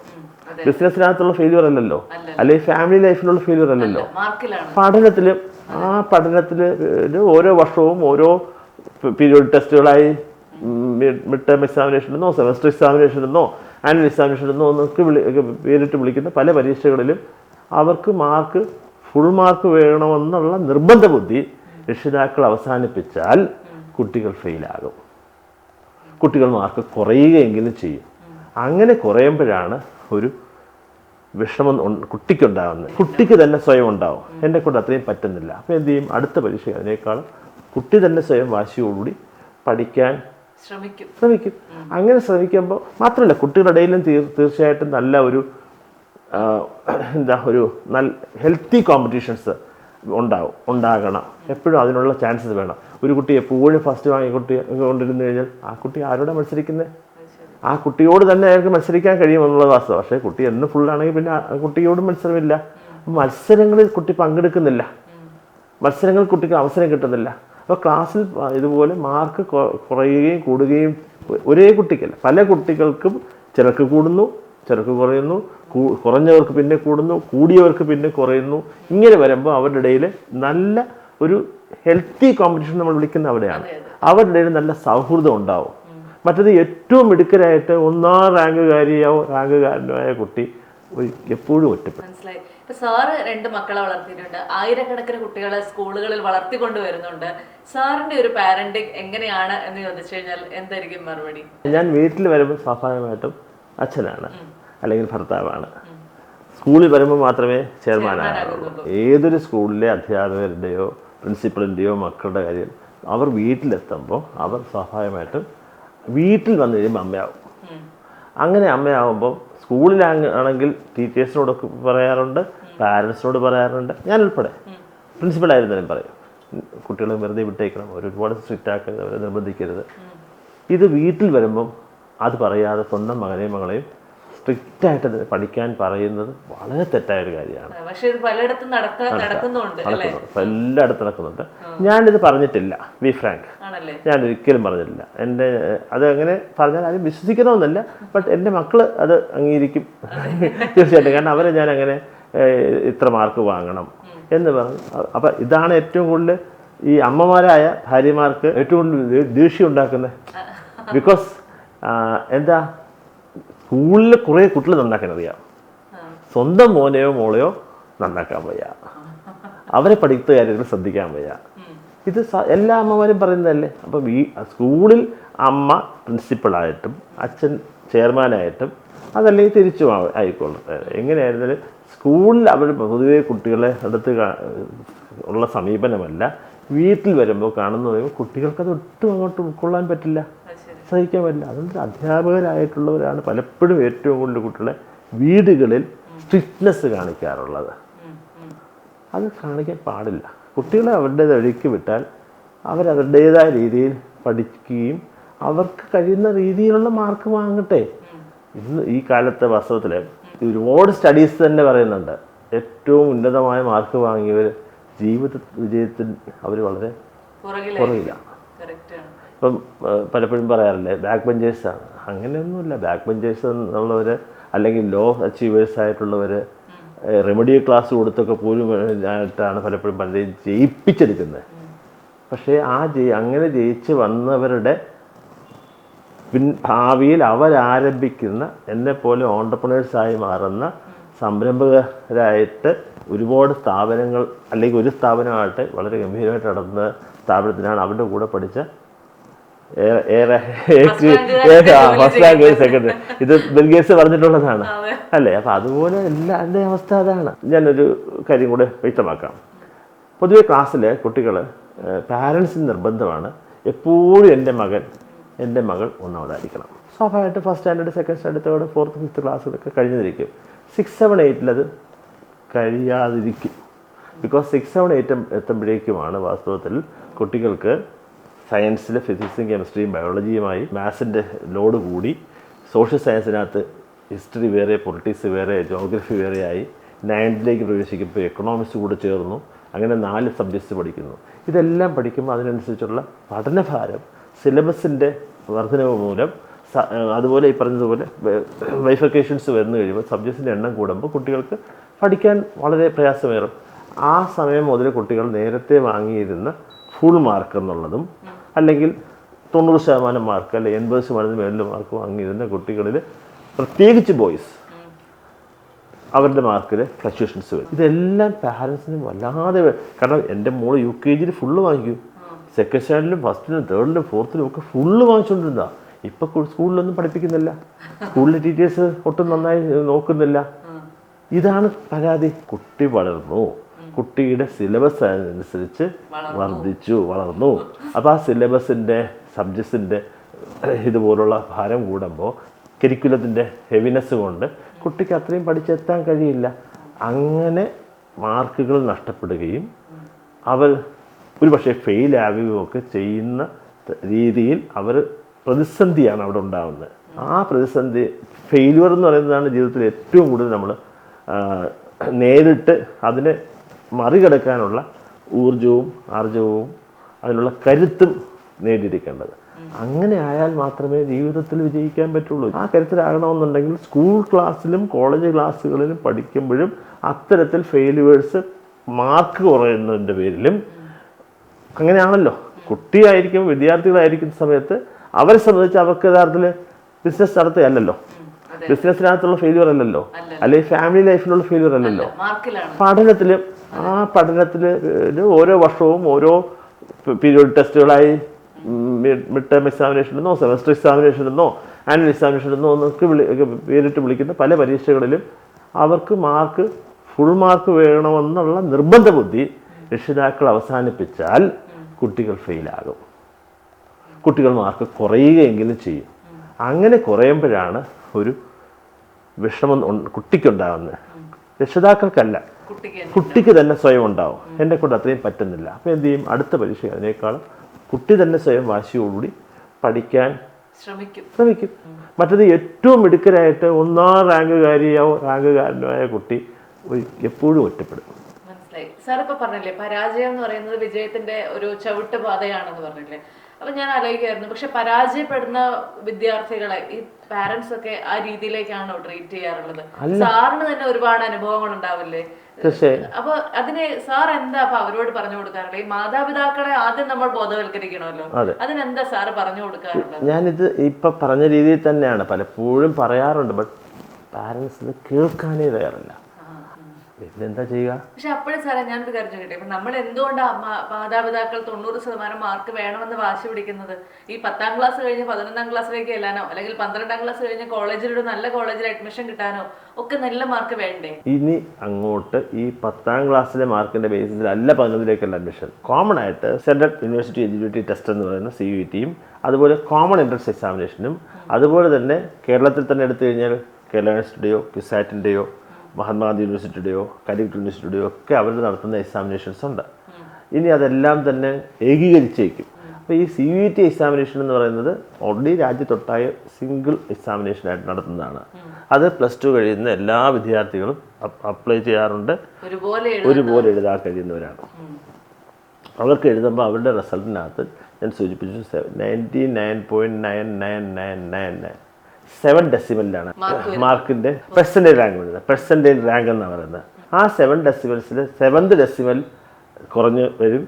ബിസിനസ്സിനകത്തുള്ള ഫെയിലിയർ അല്ലല്ലോ, അല്ലെങ്കിൽ ഫാമിലി ലൈഫിലുള്ള ഫെയിലിയർ അല്ലല്ലോ. പഠനത്തിൽ ആ പഠനത്തിൽ ഓരോ വർഷവും ഓരോ പീരിയോഡ് ടെസ്റ്റുകളായി മിഡ് ടേം എക്സാമിനേഷൻ എന്നോ സെമസ്റ്റർ എക്സാമിനേഷൻ എന്നോ ആനുവൽ എക്സാമിനേഷൻ എന്നോ എന്നൊക്കെ പേരിട്ട് വിളിക്കുന്ന പല പരീക്ഷകളിലും അവർക്ക് മാർക്ക് ഫുൾ മാർക്ക് വേണമെന്നുള്ള നിർബന്ധ ബുദ്ധി രക്ഷിതാക്കൾ അവസാനിപ്പിച്ചാൽ കുട്ടികൾ ഫെയിലാകും, കുട്ടികൾ മാർക്ക് കുറയുകയെങ്കിലും ചെയ്യും. അങ്ങനെ കുറയുമ്പോഴാണ് ഒരു വിഷമം കുട്ടിക്കുണ്ടാകുന്നത്. കുട്ടിക്ക് തന്നെ സ്വയം ഉണ്ടാവും, എന്നെ കൊണ്ട് അത്രയും പറ്റുന്നില്ല. അപ്പോൾ എന്ത് ചെയ്യും? അടുത്ത പരീക്ഷ അതിനേക്കാളും കുട്ടി തന്നെ സ്വയം വാശിയോടുകൂടി പഠിക്കാൻ ശ്രമിക്കും. അങ്ങനെ ശ്രമിക്കുമ്പോൾ മാത്രമല്ല, കുട്ടികളുടെ ഇടയിലും തീർച്ചയായിട്ടും നല്ല ഒരു ഒരു നല്ല ഹെൽത്തി കോമ്പറ്റീഷൻസ് ഉണ്ടാകണം. എപ്പോഴും അതിനുള്ള ചാൻസസ് വേണം. ഒരു കുട്ടി എപ്പോഴും ഫസ്റ്റ് കൊണ്ടിരുന്നു കഴിഞ്ഞാൽ ആ കുട്ടി ആരോടെ മത്സരിക്കുന്നത്? ആ കുട്ടിയോട് തന്നെ അയാൾക്ക് മത്സരിക്കാൻ കഴിയുമെന്നുള്ള വാസ്തവം. പക്ഷേ കുട്ടി എന്ന് ഫുള്ളാണെങ്കിൽ പിന്നെ കുട്ടിയോട് മത്സരമില്ല. മത്സരങ്ങളിൽ കുട്ടി പങ്കെടുക്കുന്നില്ല, മത്സരങ്ങളിൽ കുട്ടിക്ക് അവസരം കിട്ടുന്നില്ല. അപ്പോൾ ക്ലാസ്സിൽ ഇതുപോലെ മാർക്ക് കുറയുകയും കൂടുകയും ഒരേ കുട്ടിക്കല്ല, പല കുട്ടികൾക്കും ചിലർക്ക് കൂടുന്നു, ചിലർക്ക് കുറയുന്നു, കുറഞ്ഞവർക്ക് പിന്നെ കൂടുന്നു, കൂടിയവർക്ക് പിന്നെ കുറയുന്നു. ഇങ്ങനെ വരുമ്പോൾ അവരുടെ ഇടയിൽ നല്ല ഒരു ഹെൽത്തി കോമ്പറ്റീഷൻ നമ്മൾ വിളിക്കുന്ന അവിടെയാണ്. അവരുടെ ഇടയിൽ നല്ല സൗഹൃദം ഉണ്ടാവും. മറ്റത് ഏറ്റവും മിടുക്കരായിട്ട് ഒന്നാം റാങ്കുകാരനായ കുട്ടി എപ്പോഴും ഒറ്റപ്പെടും. മനസ്സിലായി. ഇപ്പൊ സാറ് 2 മക്കളെ വളർത്തിയിട്ടുണ്ട്, ആയിരക്കണക്കിന് കുട്ടികളെ സ്കൂളുകളിൽ വളർത്തിക്കൊണ്ട് വരുന്നുണ്ട്. സാറിന്റെ ഒരു പാരന്റിങ് എങ്ങനെയാണ് എന്ന് ചോദിച്ചു കഴിഞ്ഞാൽ എന്തായിരിക്കും മറുപടി? ഞാൻ വീട്ടിൽ വരുമ്പോൾ സ്വാഭാവികമായിട്ടും അച്ഛനാണ് അല്ലെങ്കിൽ ഭർത്താവാണ്. സ്കൂളിൽ വരുമ്പോൾ മാത്രമേ ചെയർമാനാകുള്ളൂ. ഏതൊരു സ്കൂളിലെ അധ്യാപകരുടെയോ പ്രിൻസിപ്പളിൻ്റെയോ മക്കളുടെ കാര്യം അവർ വീട്ടിലെത്തുമ്പോൾ അവർ സ്വാഭാവികമായിട്ടും വീട്ടിൽ വന്നു കഴിയുമ്പോൾ അമ്മയാവും. അങ്ങനെ അമ്മയാവുമ്പോൾ സ്കൂളിലാണെങ്കിൽ ടീച്ചേഴ്സിനോടൊക്കെ പറയാറുണ്ട്, പാരൻസിനോട് പറയാറുണ്ട്, ഞാൻ ഉൾപ്പെടെ പ്രിൻസിപ്പളായിരുന്നാലും പറയും, കുട്ടികളെ വെറുതെ വിട്ടേക്കണം, ഒരുപാട് സ്ട്രിക്റ്റ് ആക്കരുത്, അവരെ നിർബന്ധിക്കരുത്. ഇത് വീട്ടിൽ വരുമ്പം അത് പറയാതെ സ്വന്തം മകനെയും മകളെയും സ്ട്രിക്റ്റായിട്ട് പഠിക്കാൻ പറയുന്നത് വളരെ തെറ്റായൊരു കാര്യമാണ്. എല്ലായിടത്തും നടക്കുന്നുണ്ട്. ഞാനിത് പറഞ്ഞിട്ടില്ല, ബി ഫ്രാങ്ക്, ഞാൻ ഒരിക്കലും പറഞ്ഞിട്ടില്ല. എൻ്റെ അത് അങ്ങനെ പറഞ്ഞാൽ ആരും വിശ്വസിക്കണമെന്നല്ല, ബട്ട് എൻ്റെ മക്കൾ അത് അംഗീകരിക്കും തീർച്ചയായിട്ടും. കാരണം അവരെ ഞാൻ അങ്ങനെ ഇത്ര മാർക്ക് വാങ്ങണം എന്ന് പറഞ്ഞു. അപ്പം ഇതാണ് ഏറ്റവും കൂടുതൽ ഈ അമ്മമാരായ ഭാര്യമാർക്ക് ഏറ്റവും കൂടുതൽ ദേഷ്യം ഉണ്ടാക്കുന്നത്. ബിക്കോസ് എന്താ, സ്കൂളിൽ കുറേ കുട്ടികൾ നന്നാക്കാൻ അറിയാം, സ്വന്തം മോനെയോ മോളെയോ നന്നാക്കാൻ വയ്യ, അവരെ പഠിത്ത കാര്യങ്ങൾ ശ്രദ്ധിക്കാൻ വയ്യ. ഇത് എല്ലാ അമ്മമാരും പറയുന്നതല്ലേ. അപ്പം സ്കൂളിൽ അമ്മ പ്രിൻസിപ്പളായിട്ടും അച്ഛൻ ചെയർമാനായിട്ടും അതല്ലെങ്കിൽ തിരിച്ചും ആയിക്കോളും, എങ്ങനെയായിരുന്നാലും സ്കൂളിൽ അവർ പൊതുവേ കുട്ടികളെ അടുത്ത് ഉള്ള സമീപനമല്ല. വീട്ടിൽ വരുമ്പോൾ കാണുന്ന പറയുമ്പോൾ കുട്ടികൾക്കത് ഒട്ടും അങ്ങോട്ട് ഉൾക്കൊള്ളാൻ പറ്റില്ല, സഹിക്കാൻ പറ്റില്ല. അതുകൊണ്ട് അധ്യാപകരായിട്ടുള്ളവരാണ് പലപ്പോഴും ഏറ്റവും കൂടുതൽ കുട്ടികളെ വീടുകളിൽ സ്ട്രിക്റ്റ്നെസ് കാണിക്കാറുള്ളത്. അത് കാണിക്കാൻ പാടില്ല. കുട്ടികളെ അവരുടെ വഴിക്ക് വിട്ടാൽ അവരവരുടേതായ രീതിയിൽ പഠിക്കുകയും അവർക്ക് കഴിയുന്ന രീതിയിലുള്ള മാർക്ക് വാങ്ങട്ടെ. ഇന്ന് ഈ കാലത്തെ വാസ്തവത്തിൽ ഒരുപാട് സ്റ്റഡീസ് തന്നെ പറയുന്നുണ്ട്, ഏറ്റവും ഉന്നതമായ മാർക്ക് വാങ്ങിയവർ ജീവിത വിജയത്തിൽ അവർ വളരെ പുറകിലാണ്. ഇപ്പം പലപ്പോഴും പറയാറില്ലേ ബാക്ക് ബെഞ്ചേഴ്സാണ്. അങ്ങനെയൊന്നുമില്ല. ബാക്ക് ബെഞ്ചേഴ്സ് എന്നുള്ളവർ അല്ലെങ്കിൽ ലോ അച്ചീവേഴ്സ് ആയിട്ടുള്ളവർ റെമഡിയൽ ക്ലാസ് കൊടുത്തൊക്കെ പോലും ആയിട്ടാണ് പലപ്പോഴും പലരെയും ജയിപ്പിച്ചെടുക്കുന്നത്. പക്ഷേ അങ്ങനെ ജയിച്ച് വന്നവരുടെ ഭാവിയിൽ അവരാരംഭിക്കുന്ന എന്നെപ്പോലെ ഓൺട്രപ്രണേഴ്സായി മാറുന്ന സംരംഭകരായിട്ട് ഒരുപാട് സ്ഥാപനങ്ങൾ, അല്ലെങ്കിൽ ഒരു സ്ഥാപനമായിട്ട് വളരെ ഗംഭീരമായിട്ട് നടന്ന സ്ഥാപനത്തിനാണ് അവരുടെ കൂടെ പഠിച്ച ഫസ്റ്റ് റാങ്ക് സെക്കൻഡ്. ഇത് ബിൽ ഗേറ്റ്സ് പറഞ്ഞിട്ടുള്ളതാണ് അല്ലേ. അപ്പം അതുപോലെ എല്ലാവരുടെയും അവസ്ഥ അതാണ്. ഞാനൊരു കാര്യം കൂടെ വ്യക്തമാക്കാം. പൊതുവെ ക്ലാസ്സിൽ കുട്ടികൾ പാരൻസിന് നിർബന്ധമാണ് എപ്പോഴും എൻ്റെ മകൾ ഒന്നാമതായിരിക്കണം. സ്വാഭാവികമായിട്ട് first standard, second standard, third, fourth, fifth ക്ലാസ്സിലൊക്കെ കഴിഞ്ഞിരിക്കും. 6, 7, 8 അത് കഴിയാതിരിക്കും. ബിക്കോസ് 6, 7, 8 എത്തുമ്പോഴേക്കുമാണ് വാസ്തവത്തിൽ കുട്ടികൾക്ക് സയൻസിൽ ഫിസിക്സും കെമിസ്ട്രിയും ബയോളജിയുമായി മാത്സിൻ്റെ ലോഡ് കൂടി, സോഷ്യൽ സയൻസിനകത്ത് ഹിസ്റ്ററി വേറെ, പൊളിറ്റിക്സ് വേറെ, ജോഗ്രഫി വേറെയായി 9th പ്രവേശിക്കുമ്പോൾ എക്കണോമിക്സ് കൂടെ ചേർന്നു. അങ്ങനെ 4 സബ്ജക്ട്സ് പഠിക്കുന്നു. ഇതെല്ലാം പഠിക്കുമ്പോൾ അതിനനുസരിച്ചുള്ള പഠനഭാരം, സിലബസിൻ്റെ വർധനവ് മൂലം, അതുപോലെ ഈ പറഞ്ഞതുപോലെ ബൈഫർക്കേഷൻസ് വന്നു കഴിയുമ്പോൾ സബ്ജക്ട്സിൻ്റെ എണ്ണം കൂടുമ്പോൾ കുട്ടികൾക്ക് പഠിക്കാൻ വളരെ പ്രയാസമേറും. ആ സമയം മുതൽ കുട്ടികൾ നേരത്തെ വാങ്ങിയിരുന്ന ഫുൾ മാർക്ക് എന്നുള്ളതും, അല്ലെങ്കിൽ 90% മാർക്ക്, അല്ലെങ്കിൽ 80% മേളിൽ മാർക്ക് വാങ്ങിയിരുന്ന കുട്ടികളിൽ, പ്രത്യേകിച്ച് ബോയ്സ്, അവരുടെ മാർക്കിൽ ഫ്ലക്ച്വേഷൻസ് വരും. ഇതെല്ലാം പാരൻസിനും വല്ലാതെ, കാരണം എൻ്റെ മോള് UKG ഫുള്ള് വാങ്ങിക്കും, സെക്കൻഡ് സ്റ്റാൻഡേർഡിലും ഫസ്റ്റിലും 3rd-ലും 4th-ലും ഒക്കെ ഫുള്ള് വാങ്ങിച്ചുകൊണ്ടിരുന്നതാണ്. ഇപ്പം സ്കൂളിലൊന്നും പഠിപ്പിക്കുന്നില്ല, സ്കൂളിലെ ടീച്ചേഴ്സ് ഒട്ടും നന്നായി നോക്കുന്നില്ല. ഇതാണ് പരാതി. കുട്ടി വളർന്നു, കുട്ടിയുടെ സിലബസ് അനുസരിച്ച് വളർന്നു. അപ്പോൾ ആ സിലബസിൻ്റെ, സബ്ജക്ട്സിൻ്റെ ഇതുപോലുള്ള ഭാരം കൂടുമ്പോൾ, കരിക്കുലത്തിൻ്റെ ഹെവിനെസ് കൊണ്ട് കുട്ടിക്ക് അത്രയും പഠിച്ചെത്താൻ കഴിയില്ല. അങ്ങനെ മാർക്കുകൾ നഷ്ടപ്പെടുകയും അവർ ഒരു പക്ഷേ ഫെയിലാവുകയും ഒക്കെ ചെയ്യുന്ന രീതിയിൽ അവർ പ്രതിസന്ധിയാണ് അവിടെ ഉണ്ടാകുന്നത്. ആ പ്രതിസന്ധി, ഫെയിലുവർ എന്ന് പറയുന്നതാണ് ജീവിതത്തിൽ ഏറ്റവും കൂടുതൽ നമ്മൾ നേരിട്ട് അതിനെ മറികടക്കാനുള്ള ഊർജവും ആർജവവും അതിനുള്ള കരുത്തും നേടിയിരിക്കേണ്ടത്. അങ്ങനെ ആയാൽ മാത്രമേ ജീവിതത്തിൽ വിജയിക്കാൻ പറ്റുള്ളൂ. ആ കരുത്തിലാകണമെന്നുണ്ടെങ്കിൽ സ്കൂൾ ക്ലാസ്സിലും കോളേജ് ക്ലാസ്സുകളിലും പഠിക്കുമ്പോഴും അത്തരത്തിൽ ഫെയിലുവേഴ്സ് മാർക്ക് കുറയുന്നതിൻ്റെ പേരിലും, അങ്ങനെയാണല്ലോ കുട്ടിയായിരിക്കും, വിദ്യാർത്ഥികളായിരിക്കുന്ന സമയത്ത് അവരെ സംബന്ധിച്ച് അവർക്ക് യഥാർത്ഥത്തിൽ ബിസിനസ് നടത്തുകയല്ലല്ലോ, ബിസിനസ്സിനകത്തുള്ള ഫെയിലുവർ അല്ലല്ലോ, അല്ലെങ്കിൽ ഫാമിലി ലൈഫിലുള്ള ഫെയിലുവർ അല്ലല്ലോ, പഠനത്തിലും. ആ പഠനത്തിൽ ഓരോ വർഷവും ഓരോ പീരിയോഡ് ടെസ്റ്റുകളായി മിഡ് ടേം എക്സാമിനേഷൻ എന്നോ സെമസ്റ്റർ എക്സാമിനേഷൻ എന്നോ ആനുവൽ എക്സാമിനേഷൻ എന്നോ എന്നൊക്കെ പേരിട്ട് വിളിക്കുന്ന പല പരീക്ഷകളിലും അവർക്ക് മാർക്ക്, ഫുൾ മാർക്ക് വേണമെന്നുള്ള നിർബന്ധ ബുദ്ധി രക്ഷിതാക്കൾ അവസാനിപ്പിച്ചാൽ കുട്ടികൾ ഫെയിലാകും, കുട്ടികൾ മാർക്ക് കുറയുകയെങ്കിലും ചെയ്യും. അങ്ങനെ കുറയുമ്പോഴാണ് ഒരു വിഷമം കുട്ടിക്കുണ്ടാകുന്നത്. രക്ഷിതാക്കൾക്കല്ല, കുട്ടിക്ക് തന്നെ സ്വയം ഉണ്ടാവും, എന്നെ കൊണ്ട് അത്രയും പറ്റുന്നില്ല. അപ്പോൾ എന്ത് ചെയ്യും? അടുത്ത പരീക്ഷ അതിനേക്കാളും കുട്ടി തന്നെ സ്വയം വാശിയോടുകൂടി പഠിക്കാൻ ശ്രമിക്കും. മറ്റത് ഏറ്റവും മിടുക്കരായിട്ട് 1ാം റാങ്കുകാരനായ കുട്ടി എപ്പോഴും ഒറ്റപ്പെടും. മനസ്സിലായി. സാർ ഇപ്പൊ പറഞ്ഞില്ലേ പരാജയം എന്ന് പറയുന്നത് വിജയത്തിന്റെ ഒരു ചവിട്ട് പാതയാണെന്ന് പറഞ്ഞില്ലേ. അപ്പൊ ഞാൻ ആലോചിക്കായിരുന്നു, പക്ഷെ പരാജയപ്പെടുന്ന വിദ്യാർത്ഥികളെ ഈ പാരന്റ്സ് ഒക്കെ ആ രീതിയിലേക്കാണോ ട്രീറ്റ് ചെയ്യാറുള്ളത്? സാറിന് തന്നെ ഒരുപാട് അനുഭവങ്ങൾ ഉണ്ടാവില്ലേ? അപ്പൊ അതിന് സാർ എന്താ അപ്പൊ അവരോട് പറഞ്ഞു കൊടുക്കാറുള്ളത്? ഈ മാതാപിതാക്കളെ ആദ്യം നമ്മൾ ബോധവൽക്കരിക്കണമല്ലോ, അതിനെന്താ സാറ് പറഞ്ഞു കൊടുക്കാറുള്ളത്? ഞാനിത് ഇപ്പൊ പറഞ്ഞ രീതിയിൽ തന്നെയാണ് പലപ്പോഴും പറയാറുണ്ട്. ബട്ട് പാരന്റ്സ് കേൾക്കാനേ തയ്യാറില്ല. എന്താ ചെയ്യുക? പക്ഷെ അപ്പോഴും സാറേ ഞാനൊരു കാര്യം ചോദിക്കട്ടെ, ഇപ്പൊ നമ്മൾ എന്തുകൊണ്ടാണ് മാതാപിതാക്കൾ 90% മാർക്ക് വേണമെന്ന് വാശി പിടിക്കുന്നത്? ഈ 10ാം ക്ലാസ് കഴിഞ്ഞ് 11ാം ക്ലാസ്സിലേക്ക് ചെല്ലാനോ, അല്ലെങ്കിൽ 12ാം ക്ലാസ് കഴിഞ്ഞ് കോളേജിലൊരു നല്ല കോളേജിൽ അഡ്മിഷൻ കിട്ടാനോ ഒക്കെ നല്ല മാർക്ക് വേണ്ടേ? ഇനി അങ്ങോട്ട് ഈ 10ാം ക്ലാസ്സിലെ മാർക്കിന്റെ ബേസിസിലല്ല 11ലേക്കുള്ള അഡ്മിഷൻ. കോമൺ ആയിട്ട് സെൻട്രൽ യൂണിവേഴ്സിറ്റി എലിജിബിലിറ്റി ടെസ്റ്റ് എന്ന് പറയുന്ന CUET-യും അതുപോലെ കോമൺ എൻട്രൻസ് എക്സാമിനേഷനും, അതുപോലെ തന്നെ കേരളത്തിൽ തന്നെ എടുത്തു കഴിഞ്ഞാൽ കേരള യൂണിവേഴ്സിറ്റിയുടെയോ ക്യുസാറ്റിൻ്റെയോ മഹാത്മാഗാന്ധി യൂണിവേഴ്സിറ്റിയുടെയോ കാലിക്കറ്റ് യൂണിവേഴ്സിറ്റിയുടെയോ ഒക്കെ അവർ നടത്തുന്ന എക്സാമിനേഷൻസ് ഉണ്ട്. ഇനി അതെല്ലാം തന്നെ ഏകീകരിച്ചേക്കും. അപ്പോൾ ഈ CUET എക്സാമിനേഷൻ എന്ന് പറയുന്നത് ഓൾറെഡി രാജ്യത്തൊട്ടായ സിംഗിൾ എക്സാമിനേഷനായിട്ട് നടത്തുന്നതാണ്. അത് +2 കഴിയുന്ന എല്ലാ വിദ്യാർത്ഥികളും അപ്ലൈ ചെയ്യാറുണ്ട്, ഒരുപോലെ എഴുതാൻ കഴിയുന്നവരാണ്. അവർക്ക് എഴുതുമ്പോൾ അവരുടെ റിസൾട്ടിനകത്ത് ഞാൻ സൂചിപ്പിച്ചു 99.99999 7 ഡെസിമലിലാണ് മാർക്കിൻ്റെ പെർസെൻറ്റേജ് റാങ്ക് വരുന്നത്. പെർസെൻറ്റേജ് റാങ്ക് എന്നാണ് പറയുന്നത്. ആ 7 ഡെസിമൽസിൽ 7th ഡെസിമൽ കുറഞ്ഞ് വരും.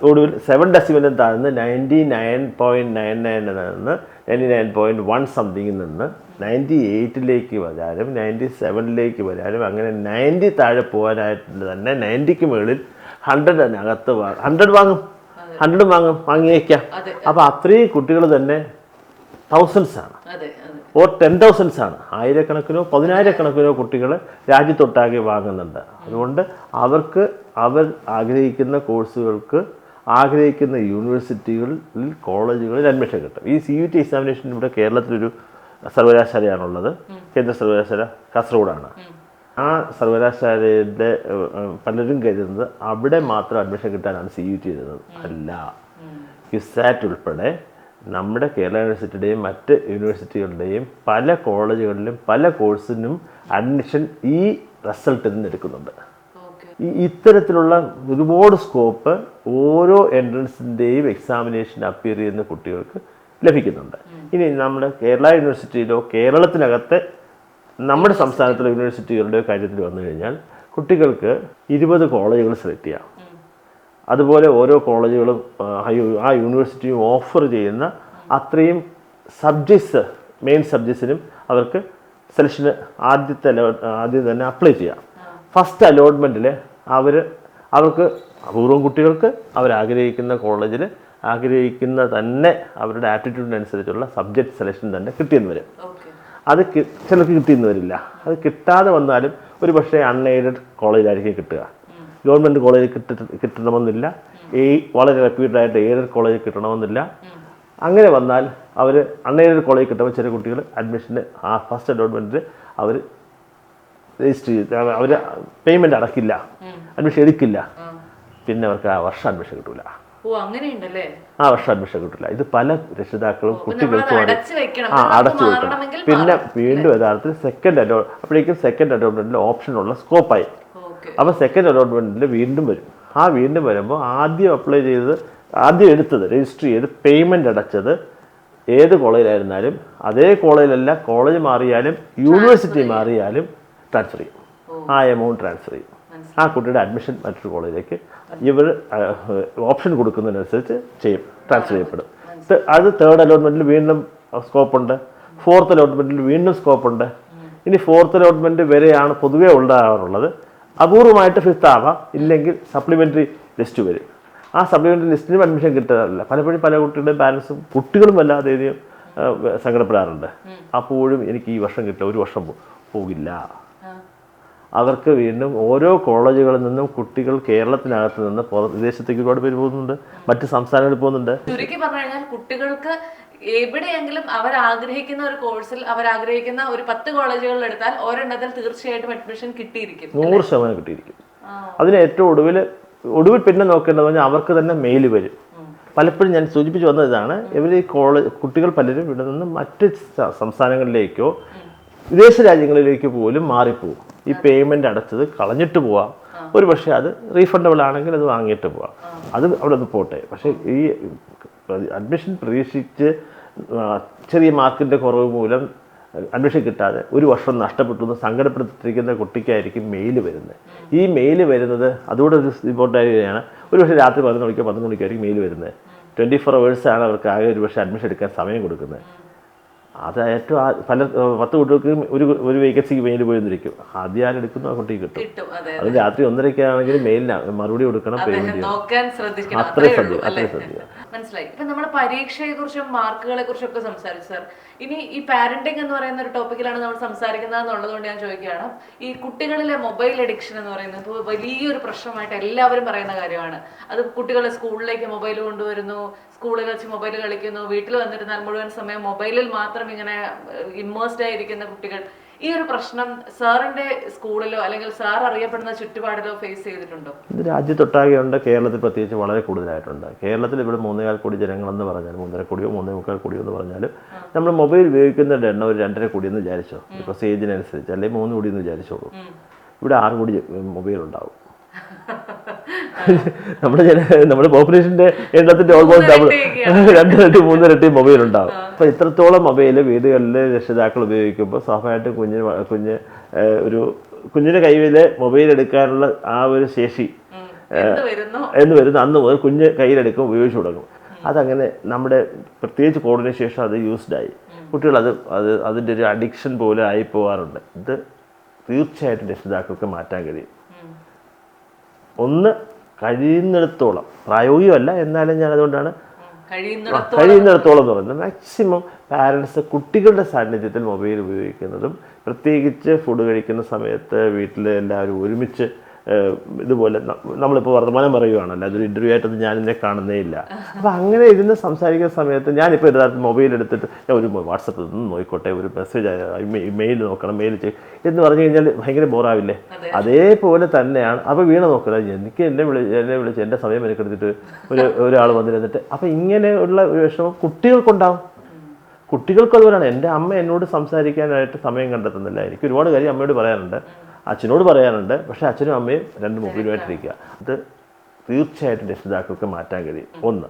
ഒടുവിൽ 7 ഡെസിമലിൽ താഴ്ന്ന് 99.99 നിന്ന് 99.1 സംതിങ്ങിൽ നിന്ന് 98ലേക്ക് വരാനും 97ലേക്ക് വരാനും, അങ്ങനെ 90 താഴെ പോകാനായിട്ട് തന്നെ 90ക്ക് മുകളിൽ 100 വാങ്ങും, 100 വാങ്ങിയേക്കാം. അപ്പോൾ അത്രയും കുട്ടികൾ തന്നെ തൗസൻഡ്സ് ആണ്, ഓർ 10,000s ആണ്. ആയിരക്കണക്കിനോ 10,000കണക്കിനോ കുട്ടികൾ രാജ്യത്തൊട്ടാകെ വാങ്ങുന്നുണ്ട്. അതുകൊണ്ട് അവർക്ക് അവർ ആഗ്രഹിക്കുന്ന കോഴ്സുകൾക്ക് ആഗ്രഹിക്കുന്ന യൂണിവേഴ്സിറ്റികളിൽ, കോളേജുകളിൽ അഡ്മിഷൻ കിട്ടും. ഈ CUET എക്സാമിനേഷൻ ഇവിടെ കേരളത്തിലൊരു സർവകലാശാലയാണുള്ളത്, കേന്ദ്ര സർവകലാശാല കാസർഗോഡാണ്. ആ സർവകലാശാലയുടെ പലരും കരുതുന്നത് അവിടെ മാത്രം അഡ്മിഷൻ കിട്ടാനാണ് CUT എഴുതുന്നത്. അല്ല, ക്യുസാറ്റ് ഉൾപ്പെടെ നമ്മുടെ കേരള യൂണിവേഴ്സിറ്റിയുടെയും മറ്റ് യൂണിവേഴ്സിറ്റികളുടെയും പല കോളേജുകളിലും പല കോഴ്സിനും അഡ്മിഷൻ ഈ റിസൾട്ടിൽ നിന്ന് എടുക്കുന്നുണ്ട്. ഇത്തരത്തിലുള്ള ഒരുപാട് സ്കോപ്പ് ഓരോ എൻട്രൻസിൻ്റെയും എക്സാമിനേഷൻ അപ്പിയർ ചെയ്യുന്ന കുട്ടികൾക്ക് ലഭിക്കുന്നുണ്ട്. ഇനി നമ്മുടെ കേരള യൂണിവേഴ്സിറ്റിയിലോ കേരളത്തിനകത്തെ നമ്മുടെ സംസ്ഥാനത്തിലെ യൂണിവേഴ്സിറ്റികളുടെ കാര്യത്തിൽ വന്നു കഴിഞ്ഞാൽ കുട്ടികൾക്ക് 20 കോളേജുകൾ സെലക്ട് ചെയ്യാം. അതുപോലെ ഓരോ കോളേജുകളും ആ യൂണിവേഴ്സിറ്റിയും ഓഫർ ചെയ്യുന്ന അത്രയും സബ്ജക്ട്സ്, മെയിൻ സബ്ജക്ട്സിനും അവർക്ക് സെലക്ഷന് ആദ്യം തന്നെ അപ്ലൈ ചെയ്യാം. ഫസ്റ്റ് അലോട്ട്മെൻറ്റിൽ അവർക്ക് അപൂർവം കുട്ടികൾക്ക് അവരാഗ്രഹിക്കുന്ന കോളേജിൽ ആഗ്രഹിക്കുന്ന തന്നെ അവരുടെ ആപ്റ്റിറ്റ്യൂഡിനനുസരിച്ചുള്ള സബ്ജക്റ്റ് സെലക്ഷൻ തന്നെ കിട്ടിയെന്ന് വരും. അത് ചിലർക്ക് കിട്ടിയെന്ന് വരില്ല. അത് കിട്ടാതെ വന്നാലും ഒരു പക്ഷേ അൺഎയ്ഡഡ് കോളേജിലായിരിക്കും കിട്ടുക. ഗവൺമെൻറ് കോളേജിൽ കിട്ടണമെന്നില്ല, വളരെ റെപ്യൂട്ടഡായിട്ട് എയ്ഡഡ് കോളേജിൽ കിട്ടണമെന്നില്ല. അങ്ങനെ വന്നാൽ അവർ അൺഎയ്ഡഡ് കോളേജിൽ കിട്ടുമ്പോൾ ചില കുട്ടികൾ അഡ്മിഷന് ആ ഫസ്റ്റ് അലോട്ട്മെൻറ്റിൽ അവർ രജിസ്റ്റർ ചെയ്ത് അവർ പേയ്മെൻറ്റ് അടക്കില്ല, അഡ്മിഷൻ എടുക്കില്ല. പിന്നെ അവർക്ക് ആ വർഷം അഡ്മിഷൻ കിട്ടില്ല. ആ വർഷം അഡ്മിഷൻ കിട്ടില്ല. ഇത് പല രക്ഷിതാക്കളും കുട്ടികൾക്കും അടച്ചു വെക്കണം. പിന്നെ വീണ്ടും യഥാർത്ഥത്തിൽ അപ്പോഴേക്കും സെക്കൻഡ് അലോട്ട്മെൻറ്റിൽ ഓപ്ഷനുള്ള സ്കോപ്പായി. അപ്പോൾ സെക്കൻഡ് അലോട്ട്മെൻറ്റിൽ വീണ്ടും വരും. ആ വീണ്ടും വരുമ്പോൾ ആദ്യം എടുത്തത് രജിസ്റ്റർ ചെയ്ത് പേയ്മെൻറ്റ് അടച്ചത് ഏത് കോളേജിലായിരുന്നാലും അതേ കോളേജിലല്ല, കോളേജ് മാറിയാലും യൂണിവേഴ്സിറ്റി മാറിയാലും ട്രാൻസ്ഫർ ചെയ്യും. ആ എമൗണ്ട് ട്രാൻസ്ഫർ ചെയ്യും. ആ കുട്ടിയുടെ അഡ്മിഷൻ മറ്റൊരു കോളേജിലേക്ക് ഇവർ ഓപ്ഷൻ കൊടുക്കുന്നതിനനുസരിച്ച് ട്രാൻസ്ഫർ ചെയ്യപ്പെടും. അത് തേർഡ് അലോട്ട്മെൻറ്റിൽ വീണ്ടും സ്കോപ്പുണ്ട്, ഫോർത്ത് അലോട്ട്മെൻറ്റിൽ വീണ്ടും സ്കോപ്പുണ്ട്. ഇനി ഫോർത്ത് അലോട്ട്മെൻറ്റ് വരെയാണ് പൊതുവേ ഉണ്ടാകാറുള്ളത്. അപൂർവമായിട്ട് ഫിഫ്ത്ത് ആവാം, ഇല്ലെങ്കിൽ സപ്ലിമെൻ്ററി ലിസ്റ്റ് വരും. ആ സപ്ലിമെൻ്ററി ലിസ്റ്റിനും അഡ്മിഷൻ കിട്ടാറില്ല. പലപ്പോഴും പല കുട്ടികളുടെ പാരൻസും കുട്ടികളും വല്ലാതെയും സങ്കടപ്പെടാറുണ്ട്. അപ്പോഴും എനിക്ക് ഈ വർഷം കിട്ടില്ല, ഒരു വർഷം പോകില്ല. അവർക്ക് വീണ്ടും ഓരോ കോളേജുകളിൽ നിന്നും കുട്ടികൾ കേരളത്തിനകത്ത് നിന്ന് വിദേശത്തേക്ക് ഒരുപാട് പേര് പോകുന്നുണ്ട്, മറ്റ് സംസ്ഥാനങ്ങളിൽ പോകുന്നുണ്ട്. ചുരുക്കി പറഞ്ഞു കഴിഞ്ഞാൽ കുട്ടികൾക്ക് എവിടെയെങ്കിലും അവർ ആഗ്രഹിക്കുന്ന ഒരു കോഴ്സിൽ അവർ ആഗ്രഹിക്കുന്ന ഒരു 10 കോളേജുകളിൽ എടുത്താൽ ഒരെണ്ണത്തിൽ തീർച്ചയായിട്ടും അഡ്മിഷൻ കിട്ടിയിരിക്കും, 100% കിട്ടിയിരിക്കും. അതിന് ഏറ്റവും ഒടുവിൽ പിന്നെ നോക്കേണ്ടത് പറഞ്ഞാൽ അവർക്ക് തന്നെ മെയിൽ വരും. പലപ്പോഴും ഞാൻ സൂചിപ്പിച്ചു വന്ന ഇതാണ്, ഇവർ ഈ കുട്ടികൾ പലരും ഇവിടെ നിന്ന് മറ്റ് സംസ്ഥാനങ്ങളിലേക്കോ വിദേശ രാജ്യങ്ങളിലേക്ക് പോലും മാറിപ്പോവും. ഈ പേയ്മെൻറ്റ് അടച്ചത് കളഞ്ഞിട്ട് പോവാം. ഒരു പക്ഷേ അത് റീഫണ്ടബിൾ ആണെങ്കിൽ അത് വാങ്ങിയിട്ട് പോവാം. അത് അവിടെ നിന്ന് പോട്ടെ. പക്ഷേ ഈ അഡ്മിഷൻ പ്രതീക്ഷിച്ച് ചെറിയ മാർക്കിൻ്റെ കുറവ് മൂലം അഡ്മിഷൻ കിട്ടാതെ ഒരു വർഷം നഷ്ടപ്പെട്ടു എന്ന് സങ്കടപ്പെടുത്തിയിരിക്കുന്ന കുട്ടിക്കായിരിക്കും മെയിൽ വരുന്നത്. ഈ മെയിൽ വരുന്നത് അതുകൂടെ ഒരു ഇമ്പോർട്ടൻ്റാണ്. ഒരു പക്ഷേ രാത്രി 11 മണിക്കോ 11 മണിക്കായിരിക്കും മെയിൽ വരുന്നത്. 24 hours അവർക്ക് ആകെ ഒരു പക്ഷേ അഡ്മിഷൻ എടുക്കാൻ സമയം കൊടുക്കുന്നത്. അത് ഏറ്റവും പല 10 കുട്ടികൾക്ക് ഒരു വേക്കൻസിക്ക് മെയിൽ പോയിരിക്കും. ആദ്യം ആരെടുക്കുന്നു ആ കുട്ടിക്ക് കിട്ടും. അത് രാത്രി 1:30 മെയിലിന് മറുപടി കൊടുക്കണം, പേയ്മെന്റ് ചെയ്യണം. അത്രയും ശ്രദ്ധിക്കുക. മനസ്സിലായി. ഇപ്പൊ നമ്മൾ പരീക്ഷയെ കുറിച്ചും മാർക്കുകളെ കുറിച്ചും ഒക്കെ സംസാരിച്ചു സാർ. ഇനി ഈ പാരന്റിങ് എന്ന് പറയുന്ന ഒരു ടോപ്പിക്കിലാണ് നമ്മൾ സംസാരിക്കുന്നത് എന്നുള്ളതുകൊണ്ട് ഞാൻ ചോദിക്കുകയാണ്, ഈ കുട്ടികളിലെ മൊബൈൽ അഡിക്ഷൻ എന്ന് പറയുന്നത് ഇപ്പോൾ വലിയൊരു പ്രശ്നമായിട്ട് എല്ലാവരും പറയുന്ന കാര്യമാണ്. അത് കുട്ടികളെ സ്കൂളിലേക്ക് മൊബൈൽ കൊണ്ടുവരുന്നു, സ്കൂളിൽ വെച്ച് മൊബൈൽ കളിക്കുന്നു, വീട്ടിൽ വന്നിരുന്നാൽ മുഴുവൻ സമയം മൊബൈലിൽ മാത്രം ഇങ്ങനെ ഇമ്മേഴ്സ്ഡ് ആയിരിക്കുന്ന കുട്ടികൾ. ഈ ഒരു പ്രശ്നം സാറിന്റെ സ്കൂളിലോ അല്ലെങ്കിൽ സാർ അറിയപ്പെടുന്ന ചുറ്റുപാടിലോ ഫേസ് ചെയ്തിട്ടുണ്ടോ? ഇത് രാജ്യത്തൊട്ടാകെ ഉണ്ട്, കേരളത്തിൽ പ്രത്യേകിച്ച് വളരെ കൂടുതലായിട്ടുണ്ട്. കേരളത്തിൽ ഇവിടെ 3.25 കോടി ജനങ്ങളെന്ന് പറഞ്ഞാൽ 3.5 കോടിയോ 3.25 കോടിയോ എന്ന് പറഞ്ഞാൽ നമ്മൾ മൊബൈൽ ഉപയോഗിക്കുന്നവരുടെ എണ്ണം ഒരു 2.5 കോടി എന്ന് വിചാരിച്ചോ, ഇപ്പോൾ സ്റ്റേജിനനുസരിച്ച്, അല്ലെങ്കിൽ 3 കോടി എന്ന് വിചാരിച്ചോളൂ. ഇവിടെ 6 കോടി മൊബൈൽ ഉണ്ടാവും. നമ്മുടെ പോപ്പുലേഷന്റെ എണ്ണത്തിന്റെ ഓൾമോസ്റ്റ് 2 ഇരട്ടി 3 ഇരട്ടി മൊബൈൽ ഉണ്ടാവും. അപ്പൊ ഇത്രത്തോളം മൊബൈൽ വീടുകളിൽ രക്ഷിതാക്കൾ ഉപയോഗിക്കുമ്പോൾ സ്വാഭാവികമായിട്ടും കുഞ്ഞിന്റെ കയ്യില് മൊബൈൽ എടുക്കാനുള്ള ആ ഒരു ശേഷി എന്ന് വരുന്ന അന്ന് മുതൽ കുഞ്ഞ് കയ്യിലെടുക്കും, ഉപയോഗിച്ചു തുടങ്ങും. അതങ്ങനെ നമ്മുടെ പ്രത്യേകിച്ച് കോവിഡിന് ശേഷം അത് യൂസ്ഡായി. കുട്ടികൾ അതിൻ്റെ ഒരു അഡിക്ഷൻ പോലെ ആയി പോകാറുണ്ട്. ഇത് തീർച്ചയായിട്ടും രക്ഷിതാക്കൾക്ക് മാറ്റാൻ കഴിയും. ഒന്ന്, കഴിയുന്നിടത്തോളം, പ്രായോഗികമല്ല എന്നാലും ഞാൻ അതുകൊണ്ടാണ് കഴിയുന്നിടത്തോളം എന്ന് പറയുന്നത്, മാക്സിമം പാരൻസ് കുട്ടികളുടെ സാന്നിധ്യത്തിൽ മൊബൈൽ ഉപയോഗിക്കുന്നതും, പ്രത്യേകിച്ച് ഫുഡ് കഴിക്കുന്ന സമയത്ത് വീട്ടിൽ എല്ലാവരും ഒരുമിച്ച് ഇതുപോലെ നമ്മളിപ്പോൾ വർത്തമാനം പറയുകയാണല്ലോ, അതൊരു ഇൻ്റർവ്യൂ ആയിട്ടൊന്നും ഞാനിന്നെ കാണുന്നേ ഇല്ല. അപ്പോൾ അങ്ങനെ ഇരുന്ന് സംസാരിക്കുന്ന സമയത്ത് ഞാനിപ്പോൾ യഥാർത്ഥത്തിൽ മൊബൈൽ എടുത്തിട്ട് ഞാൻ ഒരു വാട്സപ്പ് നിന്ന് നോക്കിക്കോട്ടെ, ഒരു മെസ്സേജ് മെയിൽ നോക്കണം, മെയിൽ ചെയ്യും എന്ന് പറഞ്ഞു കഴിഞ്ഞാൽ ഭയങ്കര ബോറാവില്ലേ? അതേപോലെ തന്നെയാണ്. അപ്പോൾ വീണ നോക്കില്ല, എനിക്ക് എന്നെ വിളിച്ച് എൻ്റെ സമയം എനിക്കെടുത്തിട്ട് ഒരാൾ വന്നിരുന്നിട്ട്. അപ്പോൾ ഇങ്ങനെയുള്ള ഒരു വിഷമം കുട്ടികൾക്കുണ്ടാവും. കുട്ടികൾക്ക് അതുപോലെയാണ്. എൻ്റെ അമ്മ എന്നോട് സംസാരിക്കാനായിട്ട് സമയം കണ്ടെത്തുന്നില്ല. എനിക്ക് ഒരുപാട് കാര്യം അമ്മയോട് പറയാനുണ്ട്, അച്ഛനോട് പറയാനുണ്ട്. പക്ഷേ അച്ഛനും അമ്മയും രണ്ട് മൊബൈലുമായിട്ടിരിക്കുക. അത് തീർച്ചയായിട്ടും രക്ഷിതാക്കൾക്ക് മാറ്റാൻ കഴിയും. 1.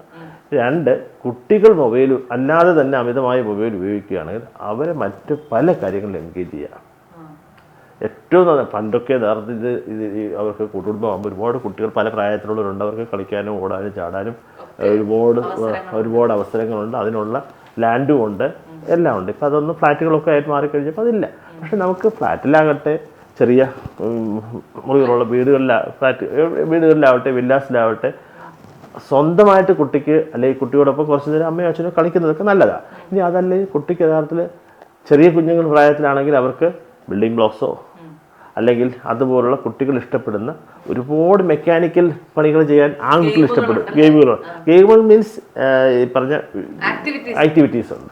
2, കുട്ടികൾ മൊബൈൽ അല്ലാതെ തന്നെ അമിതമായ മൊബൈൽ ഉപയോഗിക്കുകയാണെങ്കിൽ അവരെ മറ്റ് പല കാര്യങ്ങളിലും എൻഗേജ് ചെയ്യുക. ഏറ്റവും പണ്ടൊക്കെ യഥാർത്ഥത്തിൽ അവർക്ക് കുടുംബമാകുമ്പോൾ ഒരുപാട് കുട്ടികൾ പല പ്രായത്തിലുള്ളവരുണ്ട്. അവർക്ക് കളിക്കാനും ഓടാനും ചാടാനും ഒരുപാട് അവസരങ്ങളുണ്ട്. അതിനുള്ള ലാൻഡും ഉണ്ട്, എല്ലാം ഉണ്ട്. ഇപ്പം അതൊന്നും ഫ്ലാറ്റുകളൊക്കെ ആയിട്ട് മാറിക്കഴിഞ്ഞപ്പോൾ അതില്ല. പക്ഷെ നമുക്ക് ഫ്ലാറ്റിലാകട്ടെ, ചെറിയ മുറികളുള്ള വീടുകളിലാവട്ടെ, വില്ലാസിലാവട്ടെ, സ്വന്തമായിട്ട് കുട്ടിക്ക് അല്ലെങ്കിൽ കുട്ടിയോടൊപ്പം കുറച്ച് നേരം അമ്മയും അച്ഛനും കളിക്കുന്നതൊക്കെ നല്ലതാണ്. ഇനി അതല്ലെങ്കിൽ കുട്ടിക്ക് യഥാർത്ഥത്തിൽ ചെറിയ കുഞ്ഞുങ്ങൾ പ്രായത്തിലാണെങ്കിൽ അവർക്ക് ബിൽഡിംഗ് ബ്ലോക്സോ അല്ലെങ്കിൽ അതുപോലുള്ള കുട്ടികൾ ഇഷ്ടപ്പെടുന്ന ഒരുപാട് മെക്കാനിക്കൽ പണികൾ ചെയ്യാൻ ആൺകുട്ടികൾ ഇഷ്ടപ്പെടും. ഗെയിമുകൾ മീൻസ് ഈ പറഞ്ഞ ആക്ടിവിറ്റീസ് ഉണ്ട്.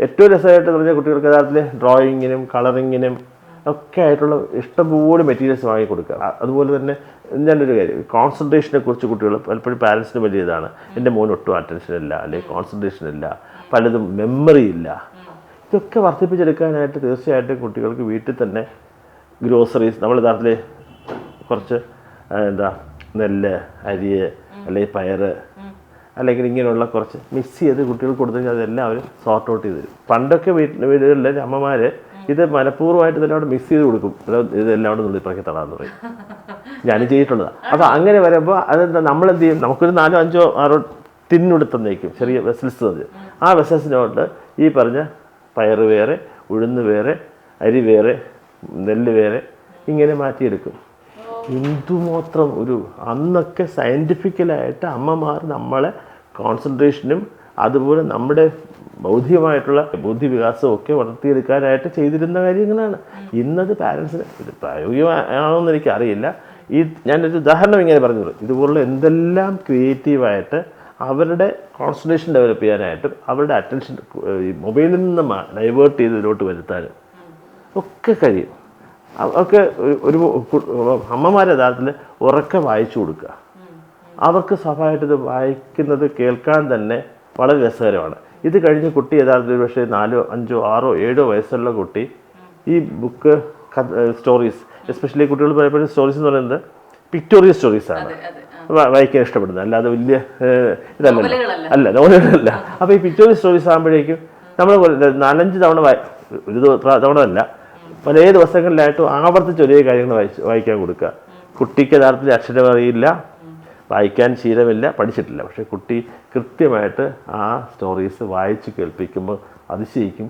ഏറ്റവും രസമായിട്ട് പറഞ്ഞാൽ കുട്ടികൾക്ക് യഥാർത്ഥത്തിൽ ഡ്രോയിങ്ങിനും കളറിങ്ങിനും ഒക്കെ ആയിട്ടുള്ള ഇഷ്ടംപോലെ മെറ്റീരിയൽസ് വാങ്ങി കൊടുക്കുക. അതുപോലെ തന്നെ ഞാനൊരു കാര്യം, കോൺസെൻട്രേഷനെ കുറിച്ച് കുട്ടികൾ പലപ്പോഴും പാരൻസിന് വലിയ ഇതാണ്. എൻ്റെ മോന് ഒട്ടും അറ്റൻഷൻ ഇല്ല, അല്ലെങ്കിൽ കോൺസെൻട്രേഷൻ ഇല്ല, പലതും മെമ്മറി ഇല്ല. ഇതൊക്കെ വർദ്ധിപ്പിച്ചെടുക്കാനായിട്ട് തീർച്ചയായിട്ടും കുട്ടികൾക്ക് വീട്ടിൽ തന്നെ ഗ്രോസറീസ്, നമ്മൾ യഥാർത്ഥത്തിൽ കുറച്ച് നെല്ല്, അരി അല്ലെങ്കിൽ പയറ് അല്ലെങ്കിൽ ഇങ്ങനെയുള്ള കുറച്ച് മിക്സ് ചെയ്ത് കുട്ടികൾക്ക് കൊടുത്തു കഴിഞ്ഞാൽ അതെല്ലാം അവർ സോർട്ട് ഔട്ട് ചെയ്ത് തരും. പണ്ടൊക്കെ വീടുകളിലെ അമ്മമാർ ഇത് മനഃപൂർവ്വമായിട്ട് ഇതെല്ലാം അവിടെ മിക്സ് ചെയ്ത് കൊടുക്കും. ഇതെല്ലാം അവിടെ നുള്ളി പറക്കി തടാന്ന് പറയും. ഞാൻ ചെയ്തിട്ടുള്ളതാണ്. അപ്പോൾ അങ്ങനെ വരുമ്പോൾ അതെന്താ, നമ്മളെന്ത് ചെയ്യും, നമുക്കൊരു 4, 5, 6 ടിന്നെടുത്തന്നേക്കും, ചെറിയ വെസൽസ് തന്നത്. ആ വെസൽസിനോട്ട് ഈ പറഞ്ഞ പയറ് വേറെ, ഉഴുന്ന് വേറെ, അരി വേറെ, നെല്ല് വേറെ, ഇങ്ങനെ മാറ്റിയെടുക്കും. എന്തുമാത്രം അന്നൊക്കെ സയൻറ്റിഫിക്കലായിട്ട് അമ്മമാർ നമ്മളെ കോൺസെൻട്രേഷനും അതുപോലെ നമ്മുടെ ബൗദ്ധികമായിട്ടുള്ള ബുദ്ധിവികാസവും ഒക്കെ വളർത്തിയെടുക്കാനായിട്ട് ചെയ്തിരുന്ന കാര്യങ്ങളാണ്. ഇന്നത് പാരൻസിന് ഇത് പ്രായോഗികമാണോന്ന് എനിക്കറിയില്ല. ഞാനൊരു ഉദാഹരണം ഇങ്ങനെ പറഞ്ഞത്, ഇതുപോലുള്ള എന്തെല്ലാം ക്രിയേറ്റീവായിട്ട് അവരുടെ കോൺസെൻട്രേഷൻ ഡെവലപ്പ് ചെയ്യാനായിട്ടും അവരുടെ അറ്റൻഷൻ ഈ മൊബൈലിൽ നിന്ന് ഡൈവേർട്ട് ചെയ്ത് ഇതിലോട്ട് വരുത്താനും ഒക്കെ കഴിയും. അവർക്ക് അമ്മമാർ യഥാർത്ഥത്തിൽ ഉറക്കെ വായിച്ചു കൊടുക്കുക. അവർക്ക് സ്വാഭാവികമായിട്ട് ഇത് വായിക്കുന്നത് കേൾക്കാൻ തന്നെ വളരെ രസകരമാണ്. ഇത് കഴിഞ്ഞ് കുട്ടി യഥാർത്ഥത്തിൽ പക്ഷേ 4, 5, 6, 7 വയസ്സുള്ള കുട്ടി ഈ ബുക്ക് സ്റ്റോറീസ്, എസ്പെഷ്യലി കുട്ടികൾ പലപ്പോഴും സ്റ്റോറീസ് എന്ന് പറയുന്നത് പിക്ടോറിയൽ സ്റ്റോറീസാണ് വായിക്കാൻ ഇഷ്ടപ്പെടുന്നത്, അല്ലാതെ വലിയ ഇതല്ല, നോവലുകളല്ല. അപ്പോൾ ഈ പിക്ടോറിയൽ സ്റ്റോറീസ് ആകുമ്പോഴേക്കും നമ്മൾ 4-5 തവണ ഒരു തവണ അല്ല, പല ദിവസങ്ങളിലായിട്ട് ആവർത്തിച്ച് ഒരേ കാര്യങ്ങൾ വായിക്കാൻ കൊടുക്കുക. കുട്ടിക്ക് യഥാർത്ഥത്തിൽ അക്ഷരം അറിയില്ല, വായിക്കാൻ ശീലമില്ല, പഠിച്ചിട്ടില്ല. പക്ഷേ കുട്ടി കൃത്യമായിട്ട് ആ സ്റ്റോറീസ് വായിച്ച് കേൾപ്പിക്കുമ്പോൾ അതിശയിക്കും.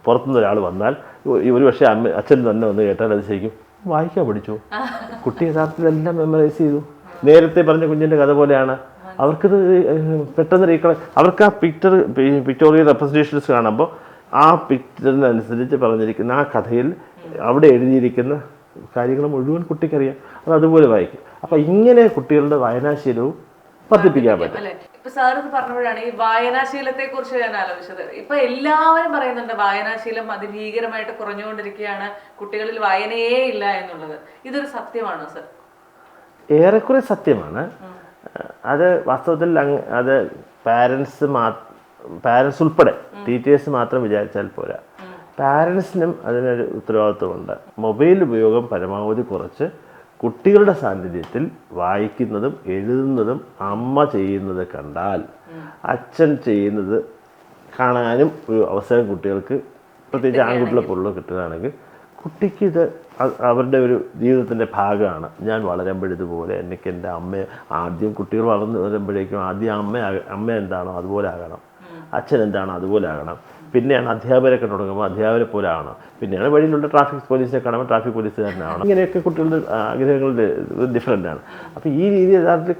പുറത്തുനിന്ന് ഒരാൾ വന്നാൽ ഒരു പക്ഷേ അച്ഛൻ തന്നെ വന്ന് കേട്ടാൽ അതിശയിക്കും, വായിക്കാൻ പഠിച്ചു. കുട്ടി യഥാർത്ഥത്തിൽ എല്ലാം മെമ്മറൈസ് ചെയ്തു. നേരത്തെ പറഞ്ഞ കുഞ്ഞിൻ്റെ കഥ പോലെയാണ്. അവർക്കിത് പെട്ടെന്ന് അവർക്ക് ആ പിക്ടോറിയൽ റെപ്രസെൻറ്റേഷൻസ് കാണുമ്പോൾ ആ പിക്ചറിനനുസരിച്ച് പറഞ്ഞിരിക്കുന്ന ആ കഥയിൽ അവിടെ എഴുതിയിരിക്കുന്ന കാര്യങ്ങൾ മുഴുവൻ കുട്ടിക്കറിയാം. അത് അതുപോലെ വായിക്കും. അപ്പം ഇങ്ങനെ കുട്ടികളുടെ വായനാശീലവും വർദ്ധിപ്പിക്കാൻ പറ്റും. ഇപ്പൊ സാർ ഇത് പറഞ്ഞപ്പോഴാണ് ഈ വായനാശീലത്തെ കുറിച്ച് ഞാൻ ആലോചിച്ചത്. ഇപ്പൊ എല്ലാവരും പറയുന്നുണ്ട് വായനാശീലം അതിഭീകരമായിട്ട് കുറഞ്ഞുകൊണ്ടിരിക്കുകയാണ്, കുട്ടികളിൽ വായനയേ ഇല്ല എന്നുള്ളത്. ഇതൊരു സത്യമാണോ സർ? ഏറെക്കുറെ സത്യമാണ്. അത് വാസ്തവത്തിൽ അത് പാരൻസ് ഉൾപ്പെടെ ടീച്ചേഴ്സ് മാത്രം വിചാരിച്ചാൽ പോരാ. പാരൻസിനും അതിനൊരു ഉത്തരവാദിത്വമുണ്ട്. മൊബൈൽ ഉപയോഗം പരമാവധി കുറച്ച് കുട്ടികളുടെ സാന്നിധ്യത്തിൽ വായിക്കുന്നതും എഴുതുന്നതും അമ്മ ചെയ്യുന്നത് കണ്ടാൽ അച്ഛൻ ചെയ്യുന്നത് കാണാനും ഒരു അവസരം കുട്ടികൾക്ക്, പ്രത്യേകിച്ച് ആൺകുട്ടികളെ പോലുള്ള കിട്ടുകയാണെങ്കിൽ കുട്ടിക്ക് ഇത് അവരുടെ ഒരു ജീവിതത്തിൻ്റെ ഭാഗമാണ്. ഞാൻ വളരുമ്പോഴിതുപോലെ എനിക്ക് എൻ്റെ അമ്മയെ, ആദ്യം കുട്ടികൾ വളർന്നു വരുമ്പോഴേക്കും ആദ്യം അമ്മ എന്താണോ അതുപോലെ ആകണം, അച്ഛൻ എന്താണോ അതുപോലെ ആകണം. പിന്നെയാണ് അധ്യാപകരൊക്കെ തുടങ്ങുമ്പോൾ അധ്യാപകരെ പോലെ ആകണം. പിന്നെയാണ് വഴിയിലുള്ള ട്രാഫിക് പോലീസിനെ കാണുമ്പോൾ ട്രാഫിക് പോലീസുകാരനാവണം. ഇങ്ങനെയൊക്കെ കുട്ടികളുടെ ആഗ്രഹങ്ങളുടെ ഡിഫറൻ്റാണ്. അപ്പോൾ ഈ രീതി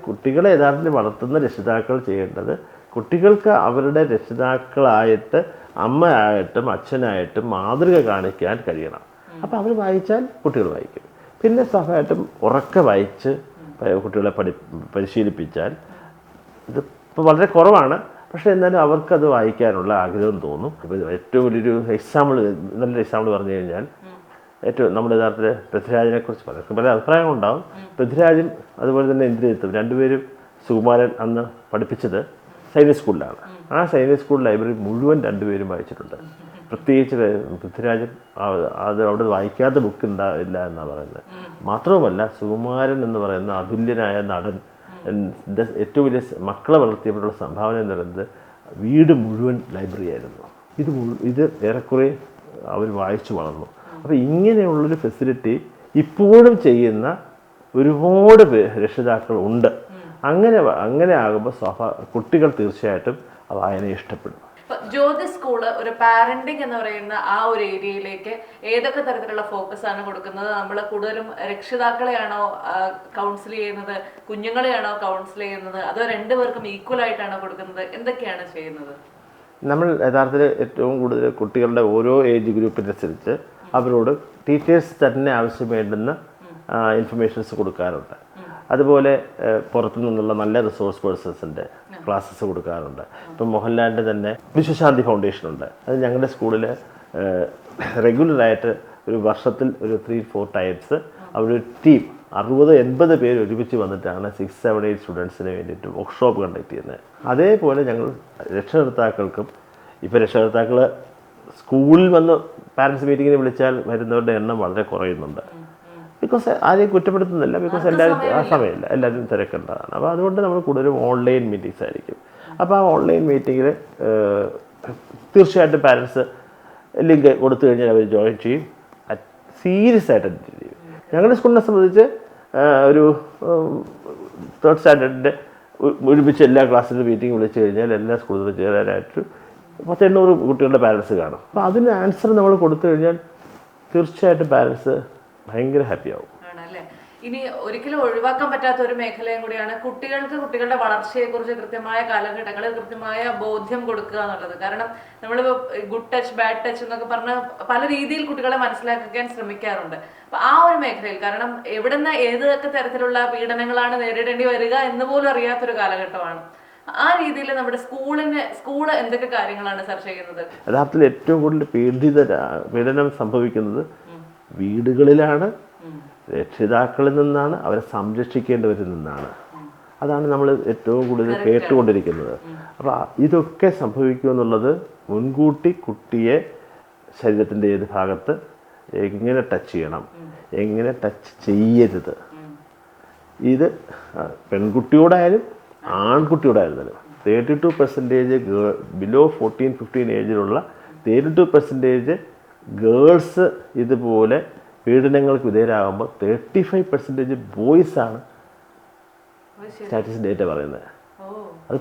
കുട്ടികളെ യഥാർത്ഥത്തിൽ വളർത്തുന്ന രക്ഷിതാക്കൾ ചെയ്യേണ്ടത്, കുട്ടികൾക്ക് അവരുടെ രക്ഷിതാക്കളായിട്ട് അമ്മയായിട്ടും അച്ഛനായിട്ടും മാതൃക കാണിക്കാൻ കഴിയണം. അപ്പോൾ അവർ വായിച്ചാൽ കുട്ടികൾ വായിക്കും. പിന്നെ സ്വാഭാവികമായിട്ടും ഉറക്കെ വായിച്ച് കുട്ടികളെ പരിശീലിപ്പിച്ചാൽ ഇതിപ്പോൾ വളരെ കുറവാണ്. പക്ഷേ എന്നാലും അവർക്കത് വായിക്കാനുള്ള ആഗ്രഹം തോന്നും. ഇപ്പോൾ ഏറ്റവും വലിയൊരു നല്ലൊരു എക്സാമ്പിൾ പറഞ്ഞു കഴിഞ്ഞാൽ നമ്മുടെ യഥാർത്ഥത്തിൽ പൃഥ്വിരാജിനെക്കുറിച്ച് പലർക്കും പല അഭിപ്രായങ്ങളുണ്ടാവും. പൃഥ്വിരാജും അതുപോലെ തന്നെ ഇന്ദ്രജിത്തും രണ്ടുപേരും സുകുമാരൻ അന്ന് പഠിപ്പിച്ചത് സൈനിക് സ്കൂളിലാണ്. ആ സൈനിക് സ്കൂൾ ലൈബ്രറി മുഴുവൻ രണ്ടുപേരും വായിച്ചിട്ടുണ്ട്. പ്രത്യേകിച്ച് പൃഥ്വിരാജൻ അവിടെ വായിക്കാത്ത ബുക്ക് ഉണ്ടാവില്ല എന്നാണ് പറയുന്നത്. മാത്രവുമല്ല സുകുമാരൻ എന്ന് പറയുന്ന അതുല്യനായ നടൻ ഏറ്റവും വലിയ മക്കളെ വളർത്തിയപ്പോഴുള്ള സംഭാവന എന്ന് പറയുന്നത് വീട് മുഴുവൻ ലൈബ്രറി ആയിരുന്നു. ഇത് ഏറെക്കുറെ അവർ വായിച്ചു വളർന്നു. അപ്പോൾ ഇങ്ങനെയുള്ളൊരു ഫെസിലിറ്റി ഇപ്പോഴും ചെയ്യുന്ന ഒരുപാട് രക്ഷിതാക്കൾ ഉണ്ട്. അങ്ങനെ ആകുമ്പോൾ കുട്ടികൾ തീർച്ചയായിട്ടും വായന ഇഷ്ടപ്പെടും. ജ്യോതി സ്കൂള് ഒരു പാരന്റിങ് എന്ന് പറയുന്ന ആ ഒരു ഏരിയയിലേക്ക് ഏതൊക്കെ തരത്തിലുള്ള ഫോക്കസ് ആണ് കൊടുക്കുന്നത്? നമ്മൾ കൂടുതലും രക്ഷിതാക്കളെയാണോ കൗൺസിൽ ചെയ്യുന്നത്, കുഞ്ഞുങ്ങളെയാണോ കൗൺസിൽ ചെയ്യുന്നത്, അതോ രണ്ടുപേർക്കും ഈക്വൽ ആയിട്ടാണോ കൊടുക്കുന്നത്? എന്തൊക്കെയാണ് ചെയ്യുന്നത്? നമ്മൾ യഥാർത്ഥത്തിൽ ഏറ്റവും കൂടുതൽ കുട്ടികളുടെ ഓരോ ഏജ് ഗ്രൂപ്പിനനുസരിച്ച് അവരോട് ടീച്ചേഴ്സ് തന്നെ ആവശ്യം വേണ്ടുന്ന ഇൻഫർമേഷൻസ് കൊടുക്കാറുണ്ട്. അതുപോലെ പുറത്തു നിന്നുള്ള നല്ല റിസോഴ്സ് പേഴ്സൺസിൻ്റെ ക്ലാസ്സസ് കൊടുക്കാറുണ്ട്. ഇപ്പം മോഹൻലാലിൻ്റെ തന്നെ വിശ്വശാന്തി ഫൗണ്ടേഷൻ ഉണ്ട്. അത് ഞങ്ങളുടെ സ്കൂളിൽ റെഗുലറായിട്ട് ഒരു വർഷത്തിൽ ഒരു 3-4 ടൈംസ് അവരൊരു ടീം 60-80 പേര് ഒരുമിച്ച് വന്നിട്ടാണ് 6-7-8 സ്റ്റുഡൻസിന് വേണ്ടിയിട്ട് വർക്ക്ഷോപ്പ് കണ്ടക്ട് ചെയ്യുന്നത്. അതേപോലെ ഞങ്ങൾ രക്ഷകർത്താക്കൾക്കും ഇപ്പോൾ രക്ഷകർത്താക്കൾ സ്കൂളിൽ വന്ന് പാരൻസ് മീറ്റിങ്ങിന് വിളിച്ചാൽ വരുന്നവരുടെ എണ്ണം വളരെ കുറയുന്നുണ്ട്. ബിക്കോസ് ആരെയും കുറ്റപ്പെടുത്തുന്നില്ല, ബിക്കോസ് എല്ലാവരും ആ സമയമില്ല, എല്ലാവരും തിരക്കേണ്ടതാണ്. അപ്പോൾ അതുകൊണ്ട് നമ്മൾ കൂടുതലും ഓൺലൈൻ മീറ്റിങ്സ് ആയിരിക്കും. അപ്പോൾ ആ ഓൺലൈൻ മീറ്റിങ്ങിൽ തീർച്ചയായിട്ടും പാരൻസ് ലിങ്ക് കൊടുത്തു കഴിഞ്ഞാൽ അവർ ജോയിൻ ചെയ്യും, സീരിയസ് ആയിട്ട് അറ്റൻഡ് ചെയ്യും. ഞങ്ങളുടെ സ്കൂളിനെ സംബന്ധിച്ച് ഒരു 3rd സ്റ്റാൻഡേർഡിൻ്റെ ഒരുമിച്ച് എല്ലാ ക്ലാസ്സിലും മീറ്റിംഗ് വിളിച്ചു കഴിഞ്ഞാൽ എല്ലാ സ്കൂളിലും ചേരാനായിട്ട് 800 കുട്ടികളുടെ പാരൻസ് കാണും. അപ്പോൾ അതിന് ആൻസർ നമ്മൾ കൊടുത്തു കഴിഞ്ഞാൽ തീർച്ചയായിട്ടും പാരൻസ് ഭയങ്കര ഹാപ്പിയാവും. ആണല്ലേ. ഇനി ഒരിക്കലും ഒഴിവാക്കാൻ പറ്റാത്ത ഒരു മേഖലയും കൂടിയാണ് കുട്ടികളുടെ വളർച്ചയെക്കുറിച്ച് കൃത്യമായ കാലഘട്ടങ്ങളിൽ കൃത്യമായ ബോധ്യം കൊടുക്കുക എന്നുള്ളത്. കാരണം നമ്മളിപ്പോൾ ഗുഡ് ടച്ച് ബാഡ് ടച്ച് എന്നൊക്കെ പറഞ്ഞ് പല രീതിയിൽ കുട്ടികളെ മനസ്സിലാക്കാൻ ശ്രമിക്കാറുണ്ട്. അപ്പൊ ആ ഒരു മേഖലയിൽ, കാരണം എവിടുന്ന് ഏതൊക്കെ തരത്തിലുള്ള പീഡനങ്ങളാണ് നേരിടേണ്ടി വരിക എന്ന് പോലും അറിയാത്തൊരു കാലഘട്ടമാണ്. ആ രീതിയിൽ നമ്മുടെ സ്കൂള് എന്തൊക്കെ കാര്യങ്ങളാണ് ചർച്ച ചെയ്യുന്നത്? യഥാർത്ഥത്തിൽ ഏറ്റവും കൂടുതൽ പീഡനം സംഭവിക്കുന്നത് വീടുകളിലാണ്, രക്ഷിതാക്കളിൽ നിന്നാണ്, അവരെ സംരക്ഷിക്കേണ്ടവരിൽ നിന്നാണ്. അതാണ് നമ്മൾ ഏറ്റവും കൂടുതൽ കേട്ടുകൊണ്ടിരിക്കുന്നത്. അപ്പോൾ ഇതൊക്കെ സംഭവിക്കുമെന്നുള്ളത് മുൻകൂട്ടി കുട്ടിയെ ശരീരത്തിൻ്റെ ഏത് ഭാഗത്ത് എങ്ങനെ ടച്ച് ചെയ്യണം, എങ്ങനെ ടച്ച് ചെയ്യരുത്, ഇത് പെൺകുട്ടിയോടായാലും ആൺകുട്ടിയോടായിരുന്നാലും 32% ബിലോ 14-15 ഏജിലുള്ള 32% ഗേൾസ് ഇതുപോലെ പീഡനങ്ങൾക്ക് വിധേയരാകുമ്പോൾ 35% ബോയ്സാണ് സ്റ്റാറ്റിസ്റ്റിക്സ് ഡേറ്റ പറയുന്നത്. അത്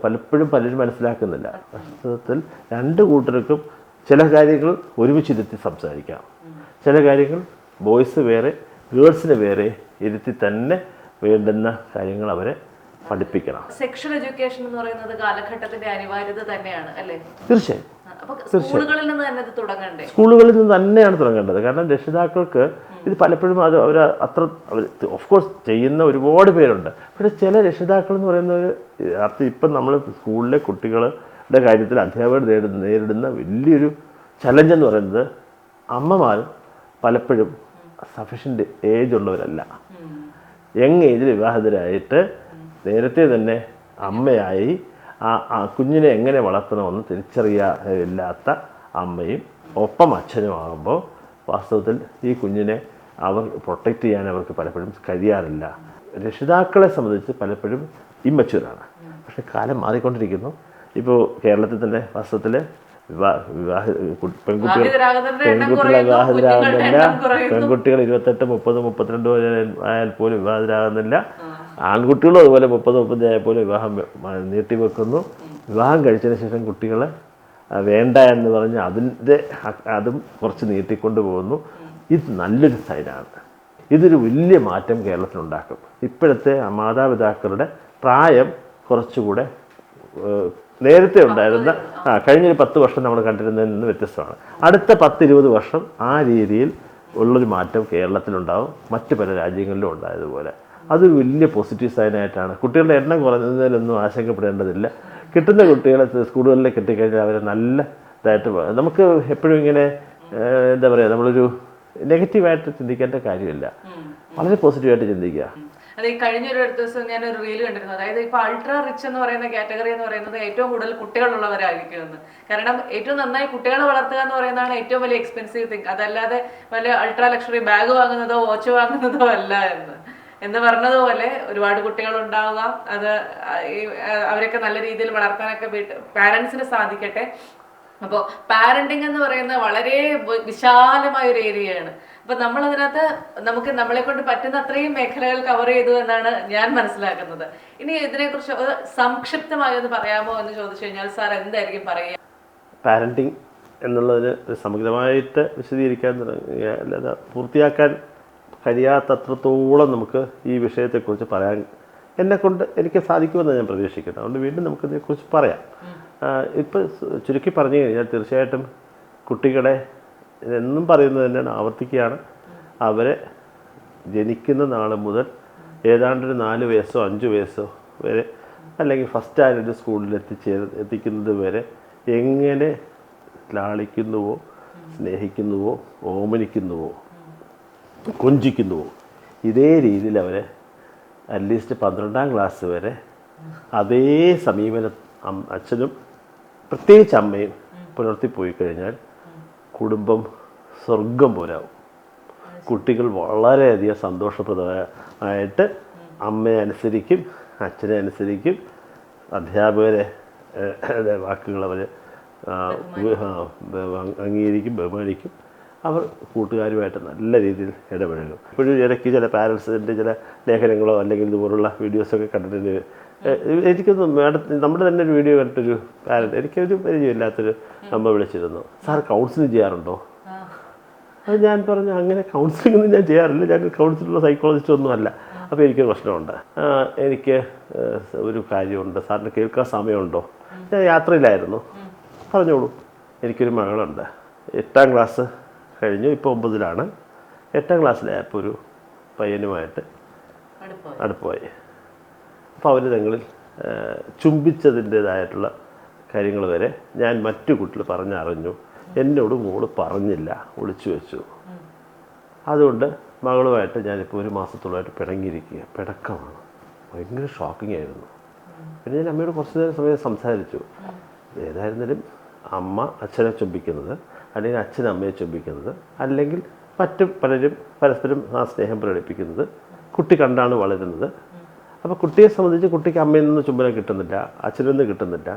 പലപ്പോഴും മനസ്സിലാക്കുന്നില്ല. വാസ്തവത്തിൽ രണ്ട് കൂട്ടർക്കും ചില കാര്യങ്ങൾ ഒരുമിച്ചിരുത്തി സംസാരിക്കാം, ചില കാര്യങ്ങൾ ബോയ്സ് വേറെ ഗേൾസിന് വേറെ ഇരുത്തി തന്നെ വേണ്ടുന്ന കാര്യങ്ങൾ അവരെ പഠിപ്പിക്കണം. സെക്ഷൽ എഡ്യൂക്കേഷൻ എന്ന് പറയുന്നത് കാലഘട്ടത്തിന്റെ അനിവാര്യത തന്നെയാണ് അല്ലേ? തീർച്ചയായും. സ്കൂളുകളിൽ നിന്ന് തന്നെ ഇത് തുടങ്ങണ്ടേ? സ്കൂളുകളിൽ നിന്ന് തന്നെയാണ് തുടങ്ങേണ്ടത്. കാരണം രക്ഷിതാക്കൾക്ക് ഇത് പലപ്പോഴും അവർ ഓഫ് കോഴ്സ് ചെയ്യുന്ന ഒരുപാട് പേരുണ്ട്. പക്ഷേ ചില രക്ഷിതാക്കൾ എന്ന് പറയുന്നത് ഇപ്പം നമ്മൾ സ്കൂളിലെ കുട്ടികളുടെ കാര്യത്തിൽ അധ്യാപകർ നേരിടുന്ന വലിയൊരു ചലഞ്ച് എന്ന് പറയുന്നത് അമ്മമാർ പലപ്പോഴും സഫീഷ്യൻ്റ് ഏജ് ഉള്ളവരല്ല. യങ് ഏജിൽ വിവാഹിതരായിട്ട് നേരത്തെ തന്നെ അമ്മയായി ആ കുഞ്ഞിനെ എങ്ങനെ വളർത്തണമെന്ന് തിരിച്ചറിയാത്ത അമ്മയും ഒപ്പം അച്ഛനുമാകുമ്പോൾ വാസ്തവത്തിൽ ഈ കുഞ്ഞിനെ അവർ പ്രൊട്ടക്റ്റ് ചെയ്യാൻ അവർക്ക് പലപ്പോഴും കഴിയാറില്ല. രക്ഷിതാക്കളെ സംബന്ധിച്ച് പലപ്പോഴും ഇമ്മച്യൂറാണ്. പക്ഷേ കാലം മാറിക്കൊണ്ടിരിക്കുന്നു. ഇപ്പോൾ കേരളത്തിൽ തന്നെ വാസ്തവത്തിൽ പെൺകുട്ടികളെ വിവാഹിതരാകുന്നില്ല. പെൺകുട്ടികൾ 28, 30, 32 ആയാൽ പോലും വിവാഹിതരാകുന്നില്ല. ആൺകുട്ടികളും അതുപോലെ 30, 30 ആയാൽ പോലും വിവാഹം നീട്ടിവെക്കുന്നു. വിവാഹം കഴിച്ചതിന് ശേഷം കുട്ടികളെ വേണ്ട എന്ന് പറഞ്ഞ് അതും കുറച്ച് നീട്ടിക്കൊണ്ട് പോകുന്നു. ഇത് നല്ലൊരു സൈഡാണ്. ഇതൊരു വലിയ മാറ്റം കേരളത്തിലുണ്ടാക്കും. ഇപ്പോഴത്തെ മാതാപിതാക്കളുടെ പ്രായം കുറച്ചുകൂടെ നേരത്തെ ഉണ്ടായിരുന്ന കഴിഞ്ഞൊരു 10 വർഷം നമ്മൾ കണ്ടിരുന്നതിൽ നിന്ന് വ്യത്യസ്തമാണ്. അടുത്ത 10-20 വർഷം ആ രീതിയിൽ ഉള്ളൊരു മാറ്റം കേരളത്തിലുണ്ടാവും, മറ്റ് പല രാജ്യങ്ങളിലും ഉണ്ടായതുപോലെ. അത് വലിയ പോസിറ്റീവ് സൈനായിട്ടാണ്. കുട്ടികളുടെ എണ്ണം കുറഞ്ഞതിലൊന്നും ആശങ്കപ്പെടേണ്ടതില്ല. കിട്ടുന്ന കുട്ടികളെ സ്കൂളുകളിലേക്ക് കിട്ടിക്കഴിഞ്ഞാൽ അവരെ നല്ല ഇതായിട്ട് നമുക്ക് എപ്പോഴും ഇങ്ങനെ എന്താ പറയുക, നമ്മളൊരു നെഗറ്റീവായിട്ട് ചിന്തിക്കേണ്ട കാര്യമില്ല, വളരെ പോസിറ്റീവായിട്ട് ചിന്തിക്കുക. അത് ഈ കഴിഞ്ഞൊരു ദിവസം ഞാനൊരു റീൽ കണ്ടിരുന്നു. അതായത് ഇപ്പൊ അൾട്രാ റിച്ച് എന്ന് പറയുന്ന കാറ്റഗറി എന്ന് പറയുന്നത് ഏറ്റവും കൂടുതൽ കുട്ടികളുള്ളവരായിരിക്കുമെന്ന്. കാരണം ഏറ്റവും നന്നായി കുട്ടികളെ വളർത്തുക എന്ന് പറയുന്നതാണ് ഏറ്റവും വലിയ എക്സ്പെൻസീവ് തിങ്. അതല്ലാതെ വലിയ അൾട്രാ ലക്ഷറി ബാഗ് വാങ്ങുന്നതോ വാച്ച് വാങ്ങുന്നതോ അല്ല എന്ന് പറഞ്ഞതുപോലെ ഒരുപാട് കുട്ടികൾ ഉണ്ടാവുക, അത് അവരൊക്കെ നല്ല രീതിയിൽ വളർത്താനൊക്കെ പാരന്റ്സിന് സാധിക്കട്ടെ. അപ്പോൾ പാരന്റിങ് എന്ന് പറയുന്നത് വളരെ വിശാലമായ ഒരു ഏരിയയാണ്. അപ്പൊ നമ്മൾ അതിനകത്ത് നമുക്ക് നമ്മളെ കൊണ്ട് പറ്റുന്ന അത്രയും മേഖലകൾ കവർ ചെയ്തു എന്നാണ് ഞാൻ മനസ്സിലാക്കുന്നത്. ഇനി ഇതിനെക്കുറിച്ച് സംക്ഷിപ്തമായി ഒന്ന് പറയാമോ എന്ന് ചോദിച്ചു കഴിഞ്ഞാൽ സാർ എന്തായിരിക്കും പറയുക? പാരന്റിങ് എന്നുള്ളതിന് സമഗ്രമായിട്ട് വിശദീകരിക്കാൻ തുടങ്ങിയ അല്ലാതെ പൂർത്തിയാക്കാൻ കഴിയാത്തത്രത്തോളം നമുക്ക് ഈ വിഷയത്തെക്കുറിച്ച് പറയാൻ എന്നെക്കൊണ്ട് എനിക്ക് സാധിക്കുമെന്ന് ഞാൻ പ്രതീക്ഷിക്കുന്നു. അതുകൊണ്ട് വീണ്ടും നമുക്കിതിനെക്കുറിച്ച് പറയാം. ഇപ്പം ചുരുക്കി പറഞ്ഞു കഴിഞ്ഞാൽ തീർച്ചയായിട്ടും കുട്ടികളെ എന്നും പറയുന്നത് തന്നെയാണ്, ആവർത്തിക്കുകയാണ്, അവരെ ജനിക്കുന്ന നാൾ മുതൽ ഏതാണ്ടൊരു 4 വയസ്സോ 5 വയസ്സോ വരെ, അല്ലെങ്കിൽ ഫസ്റ്റ് സ്റ്റാൻഡേർഡ് സ്കൂളിൽ എത്തിക്കുന്നത് വരെ എങ്ങനെ ലാളിക്കുന്നുവോ, സ്നേഹിക്കുന്നുവോ, ഓമനിക്കുന്നുവോ, കൊഞ്ചിക്കുന്നുവോ, ഇതേ രീതിയിൽ അവരെ അറ്റ്ലീസ്റ്റ് 12ാം ക്ലാസ് വരെ അതേ സമീപനം അച്ഛനും പ്രത്യേകിച്ച് അമ്മയും പുലർത്തിപ്പോയി കഴിഞ്ഞാൽ കുടുംബം സ്വർഗം പോലാവും. കുട്ടികൾ വളരെയധികം സന്തോഷപ്രദമായിട്ട് അമ്മയെ അനുസരിക്കും, അച്ഛനെ അനുസരിക്കും, അധ്യാപകരെ വാക്കുകൾ അവർ അംഗീകരിക്കും, ബഹുമാനിക്കും. അവർ കൂട്ടുകാരുമായിട്ട് നല്ല രീതിയിൽ ഇടപഴകും. ഇപ്പോഴും ഇടയ്ക്ക് ചില പാരൻസിൻ്റെ ചില ലേഖനങ്ങളോ അല്ലെങ്കിൽ ഇതുപോലുള്ള വീഡിയോസൊക്കെ കണ്ടിട്ട് എനിക്കൊന്നും നമ്മുടെ തന്നെ ഒരു വീഡിയോ കണ്ടിട്ടൊരു പാരൻറ്റ്, എനിക്കൊരു പരിചയമില്ലാത്തൊരു അമ്മ വിളിച്ചിരുന്നു, സാർ കൗൺസിലിംഗ് ചെയ്യാറുണ്ടോ? അത് ഞാൻ പറഞ്ഞു, അങ്ങനെ കൗൺസിലിംഗ് ഒന്നും ഞാൻ ചെയ്യാറില്ല, ഞാൻ കൗൺസിലുള്ള സൈക്കോളജിസ്റ്റ് ഒന്നും അല്ല. അപ്പോൾ എനിക്കൊരു പ്രശ്നമുണ്ട്, എനിക്ക് ഒരു കാര്യമുണ്ട്, സാറിന് കേൾക്കാൻ സമയമുണ്ടോ? ഞാൻ യാത്രയിലായിരുന്നു. പറഞ്ഞോളൂ. എനിക്കൊരു മകളുണ്ട്, 8ാം ക്ലാസ് കഴിഞ്ഞു, ഇപ്പോൾ 9ലാണ്. 8ാം ക്ലാസ്സിലായപ്പോൾ ഒരു പയ്യനുമായിട്ട് അടുപ്പമായി. അപ്പോൾ അവർ തങ്ങളിൽ ചുംബിച്ചതിൻ്റേതായിട്ടുള്ള കാര്യങ്ങൾ വരെ ഞാൻ മറ്റു കുട്ടികൾ പറഞ്ഞറിഞ്ഞു. എന്നോട് മോള് പറഞ്ഞില്ല, ഒളിച്ചു വെച്ചു. അതുകൊണ്ട് മകളുമായിട്ട് ഞാനിപ്പോൾ 1 മാസത്തോളമായിട്ട് പിണങ്ങിയിരിക്കുക. പിണക്കമാണ്, ഭയങ്കര ഷോക്കിംഗ് ആയിരുന്നു. പിന്നെ ഞാൻ അമ്മയോട് കുറച്ച് നേരം സമയം സംസാരിച്ചു. ഏതായിരുന്നാലും അമ്മ അച്ഛനെ ചുംബിക്കുന്നത്, അല്ലെങ്കിൽ അച്ഛൻ അമ്മയെ ചുംബിക്കുന്നത്, അല്ലെങ്കിൽ മറ്റു പലരും പരസ്പരം ആ സ്നേഹം പ്രകടിപ്പിക്കുന്നത് കുട്ടി കണ്ടാണ് വളരുന്നത്. അപ്പോൾ കുട്ടിയെ സംബന്ധിച്ച് കുട്ടിക്ക് അമ്മയിൽ നിന്ന് ചുംബനം കിട്ടുന്നില്ല, അച്ഛനിൽ നിന്ന് കിട്ടുന്നില്ല.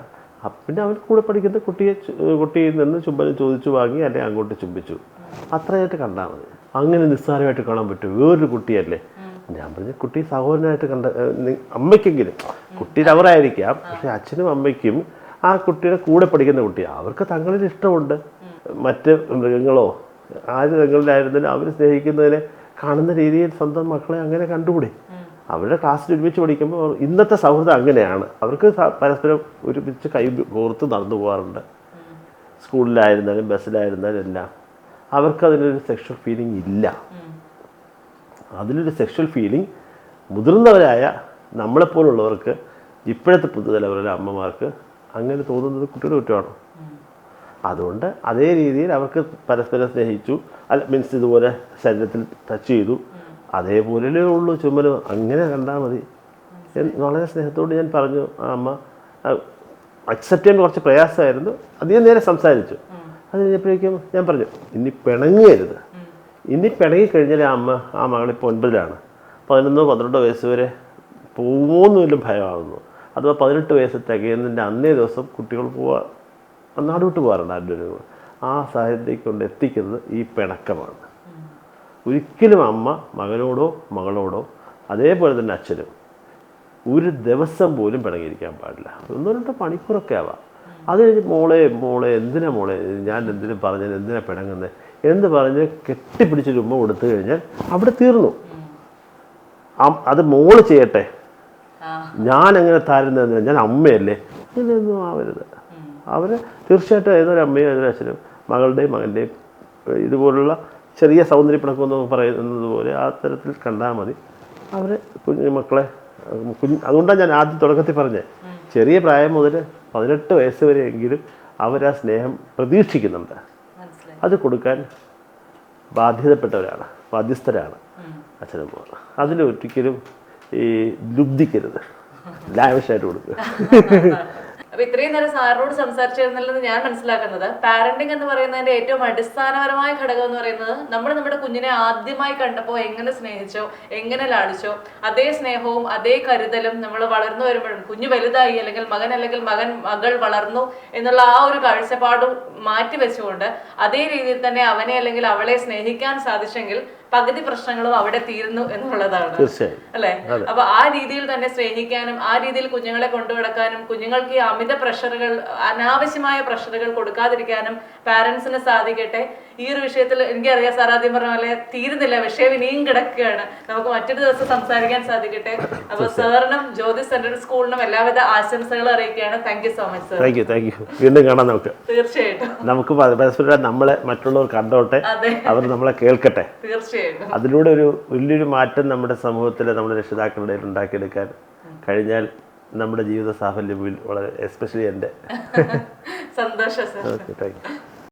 പിന്നെ അവൻ കൂടെ പഠിക്കുന്ന കുട്ടിയിൽ നിന്ന് ചുംബനം ചോദിച്ചു വാങ്ങി, അല്ലെങ്കിൽ അങ്ങോട്ട് ചുംബിച്ചു, അത്രയായിട്ട് കണ്ടാൽ മതി. അങ്ങനെ നിസ്സാരമായിട്ട് കാണാൻ പറ്റും. വേറൊരു കുട്ടിയല്ലേ, ഞാൻ പറഞ്ഞു കുട്ടി സഹോദരനായിട്ട് കണ്ട അമ്മയ്ക്കെങ്കിലും, കുട്ടി അവരായിരിക്കാം, പക്ഷേ അച്ഛനും അമ്മയ്ക്കും ആ കുട്ടിയുടെ കൂടെ പഠിക്കുന്ന കുട്ടിയാണ്, അവർക്ക് തങ്ങളിൽ ഇഷ്ടമുണ്ട്. മറ്റ് മൃഗങ്ങളോ ആര് മൃഗങ്ങളിലായിരുന്നാലും അവർ സ്നേഹിക്കുന്നതിനെ കാണുന്ന രീതിയിൽ സ്വന്തം മക്കളെ അങ്ങനെ കണ്ടുകൂടെ? അവരുടെ ക്ലാസ്സിൽ ഒരുമിച്ച് പഠിക്കുമ്പോൾ ഇന്നത്തെ സൗഹൃദം അങ്ങനെയാണ്. അവർക്ക് പരസ്പരം ഒരുമിച്ച് കൈ കോർത്ത് നടന്നു പോകാറുണ്ട്. സ്കൂളിലായിരുന്നാലും ബസ്സിലായിരുന്നാലും എല്ലാം. അവർക്കതിനൊരു സെക്ഷൽ ഫീലിംഗ് ഇല്ല. അതിലൊരു സെക്ഷൽ ഫീലിംഗ് മുതിർന്നവരായ നമ്മളെപ്പോലുള്ളവർക്ക്, ഇപ്പോഴത്തെ പുതുതലമുറയിലെ അമ്മമാർക്ക് അങ്ങനെ തോന്നുന്നത് കുട്ടിയുടെ കുറ്റമാണ്. അതുകൊണ്ട് അതേ രീതിയിൽ അവർക്ക് പരസ്പരം സ്നേഹിച്ചു, മീൻസ് ഇതുപോലെ ശരീരത്തിൽ ടച്ച് ചെയ്തു, അതേപോലെ ഉള്ളൂ ചുമലും, അങ്ങനെ കണ്ടാൽ മതി. വളരെ സ്നേഹത്തോട് ഞാൻ പറഞ്ഞു. ആ അമ്മ അക്സെപ്റ്റ് ചെയ്യാൻ കുറച്ച് പ്രയാസമായിരുന്നു. അധികം നേരം സംസാരിച്ചു. അത് കഴിഞ്ഞപ്പോഴേക്കും ഞാൻ പറഞ്ഞു, ഇനി പിണങ്ങരുത്. ഇനി പിണങ്ങിക്കഴിഞ്ഞാൽ ആ മകളിപ്പോൾ 9ലാണ്. 11-12 വയസ്സ് വരെ പോകുന്നതിലും ഭയമാകുന്നു. അഥവാ 18 വയസ്സ് തികയുന്നതിൻ്റെ അന്നേ ദിവസം കുട്ടികൾ നാട് വിട്ട് പോകാറുണ്ട്. ആരുടെ ഒരു ആ സാഹചര്യത്തേക്ക് കൊണ്ട് എത്തിക്കുന്നത് ഈ പിണക്കമാണ്. ഒരിക്കലും അമ്മ മകനോടോ മകളോടോ, അതേപോലെ തന്നെ അച്ഛനും, ഒരു ദിവസം പോലും പിണങ്ങിയിരിക്കാൻ പാടില്ല. 1-2 മണിക്കൂറൊക്കെ ആവാം. അത് കഴിഞ്ഞ് മോളെ എന്തിനാ മോളെ, ഞാൻ എന്തിനും പറഞ്ഞത്, എന്തിനാ പിണങ്ങുന്നത് എന്ന് പറഞ്ഞ് കെട്ടിപ്പിടിച്ചൊരു ഉമ്മ കൊടുത്തു കഴിഞ്ഞാൽ അവിടെ തീർന്നു. അത് മോള് ചെയ്യട്ടെ, ഞാൻ അങ്ങനെ താരുന്നത്, ഞാൻ അമ്മയല്ലേ, ഇങ്ങനെയൊന്നും ആവരുത്. അവർ തീർച്ചയായിട്ടും ഏതൊരു അമ്മയും ഏതൊരു അച്ഛനും മകളുടെയും മകൻ്റെയും ഇതുപോലുള്ള ചെറിയ സൗന്ദര്യപ്പിണക്കെന്ന് പറയുന്നത് പോലെ ആ തരത്തിൽ കണ്ടാൽ മതി. അവർ കുഞ്ഞുമക്കളെ അതുകൊണ്ടാണ് ഞാൻ ആദ്യം തുടക്കത്തിൽ പറഞ്ഞത്, ചെറിയ പ്രായം മുതൽ 18 വയസ്സ് വരെയെങ്കിലും അവരാ സ്നേഹം പ്രതീക്ഷിക്കുന്നുണ്ട്. അത് കൊടുക്കാൻ ബാധ്യസ്ഥരാണ് അച്ഛനമ്മ. അതിലൊരിക്കലും ഈ ലുബ്ധിക്കരുത്, ലാവിഷായിട്ട് കൊടുക്കുക. അപ്പൊ ഇത്രയും നേരം സാറിനോട് സംസാരിച്ചിരുന്നല്ലോ ഞാൻ മനസ്സിലാക്കുന്നത്, പാരന്റിങ് എന്ന് പറയുന്നതിന്റെ ഏറ്റവും അടിസ്ഥാനപരമായ ഘടകം എന്ന് പറയുന്നത് നമ്മൾ നമ്മുടെ കുഞ്ഞിനെ ആദ്യമായി കണ്ടപ്പോൾ എങ്ങനെ സ്നേഹിച്ചോ, എങ്ങനെ ലാളിച്ചോ, അതേ സ്നേഹവും അതേ കരുതലും നമ്മൾ വളർന്നു വരുമ്പോഴും, കുഞ്ഞു വലുതായി അല്ലെങ്കിൽ മകൾ വളർന്നു എന്നുള്ള ആ ഒരു കാഴ്ചപ്പാടും മാറ്റി വെച്ചുകൊണ്ട് അതേ രീതിയിൽ തന്നെ അവനെ അല്ലെങ്കിൽ അവളെ സ്നേഹിക്കാൻ സാധിച്ചെങ്കിൽ പകുതി പ്രശ്നങ്ങളും അവിടെ തീരുന്നു എന്നുള്ളതാണ്, അല്ലെ? അപ്പൊ ആ രീതിയിൽ തന്നെ സ്നേഹിക്കാനും ആ രീതിയിൽ കുഞ്ഞുങ്ങളെ കൊണ്ടുനടക്കാനും കുഞ്ഞുങ്ങൾക്ക് ഈ അമിത പ്രഷറുകൾ, അനാവശ്യമായ പ്രഷറുകൾ കൊടുക്കാതിരിക്കാനും പാരന്റ്സിന് സാധിക്കട്ടെ. ഈ ഒരു വിഷയത്തിൽ എനിക്കറിയാം സാർ ആദ്യം പറഞ്ഞ പോലെ തീരുന്നില്ല, വിഷയം ഇനിയും കിടക്കുകയാണ്, നമുക്ക് മറ്റൊരു ദിവസം സംസാരിക്കാൻ സാധിക്കട്ടെ. അപ്പൊ സാറിനും ജ്യോതി സെൻട്രൽ സ്കൂളിനും എല്ലാവിധ ആശംസകൾ അറിയിക്കുകയാണ്. Thank you so much sir. Thank you. വീണ്ടും കാണാം നമുക്ക്. തീർച്ചയായിട്ടും നമുക്ക് പരസ്പരം നമ്മളെ മറ്റുള്ളവർ കണ്ടോട്ടെ, അവർ നമ്മളെ കേൾക്കട്ടെ. തീർച്ചയായിട്ടും അതിലൂടെ ഒരു വലിയൊരു മാറ്റം നമ്മുടെ സമൂഹത്തിൽ നമ്മുടെ രക്ഷിതാക്കളുടെ ഉണ്ടാക്കിയെടുക്കാൻ കഴിഞ്ഞാൽ നമ്മുടെ ജീവിത സാഫല്യം വളരെ, എസ്പെഷ്യലി എൻ്റെ സന്തോഷം സാർ. Okay, thank you.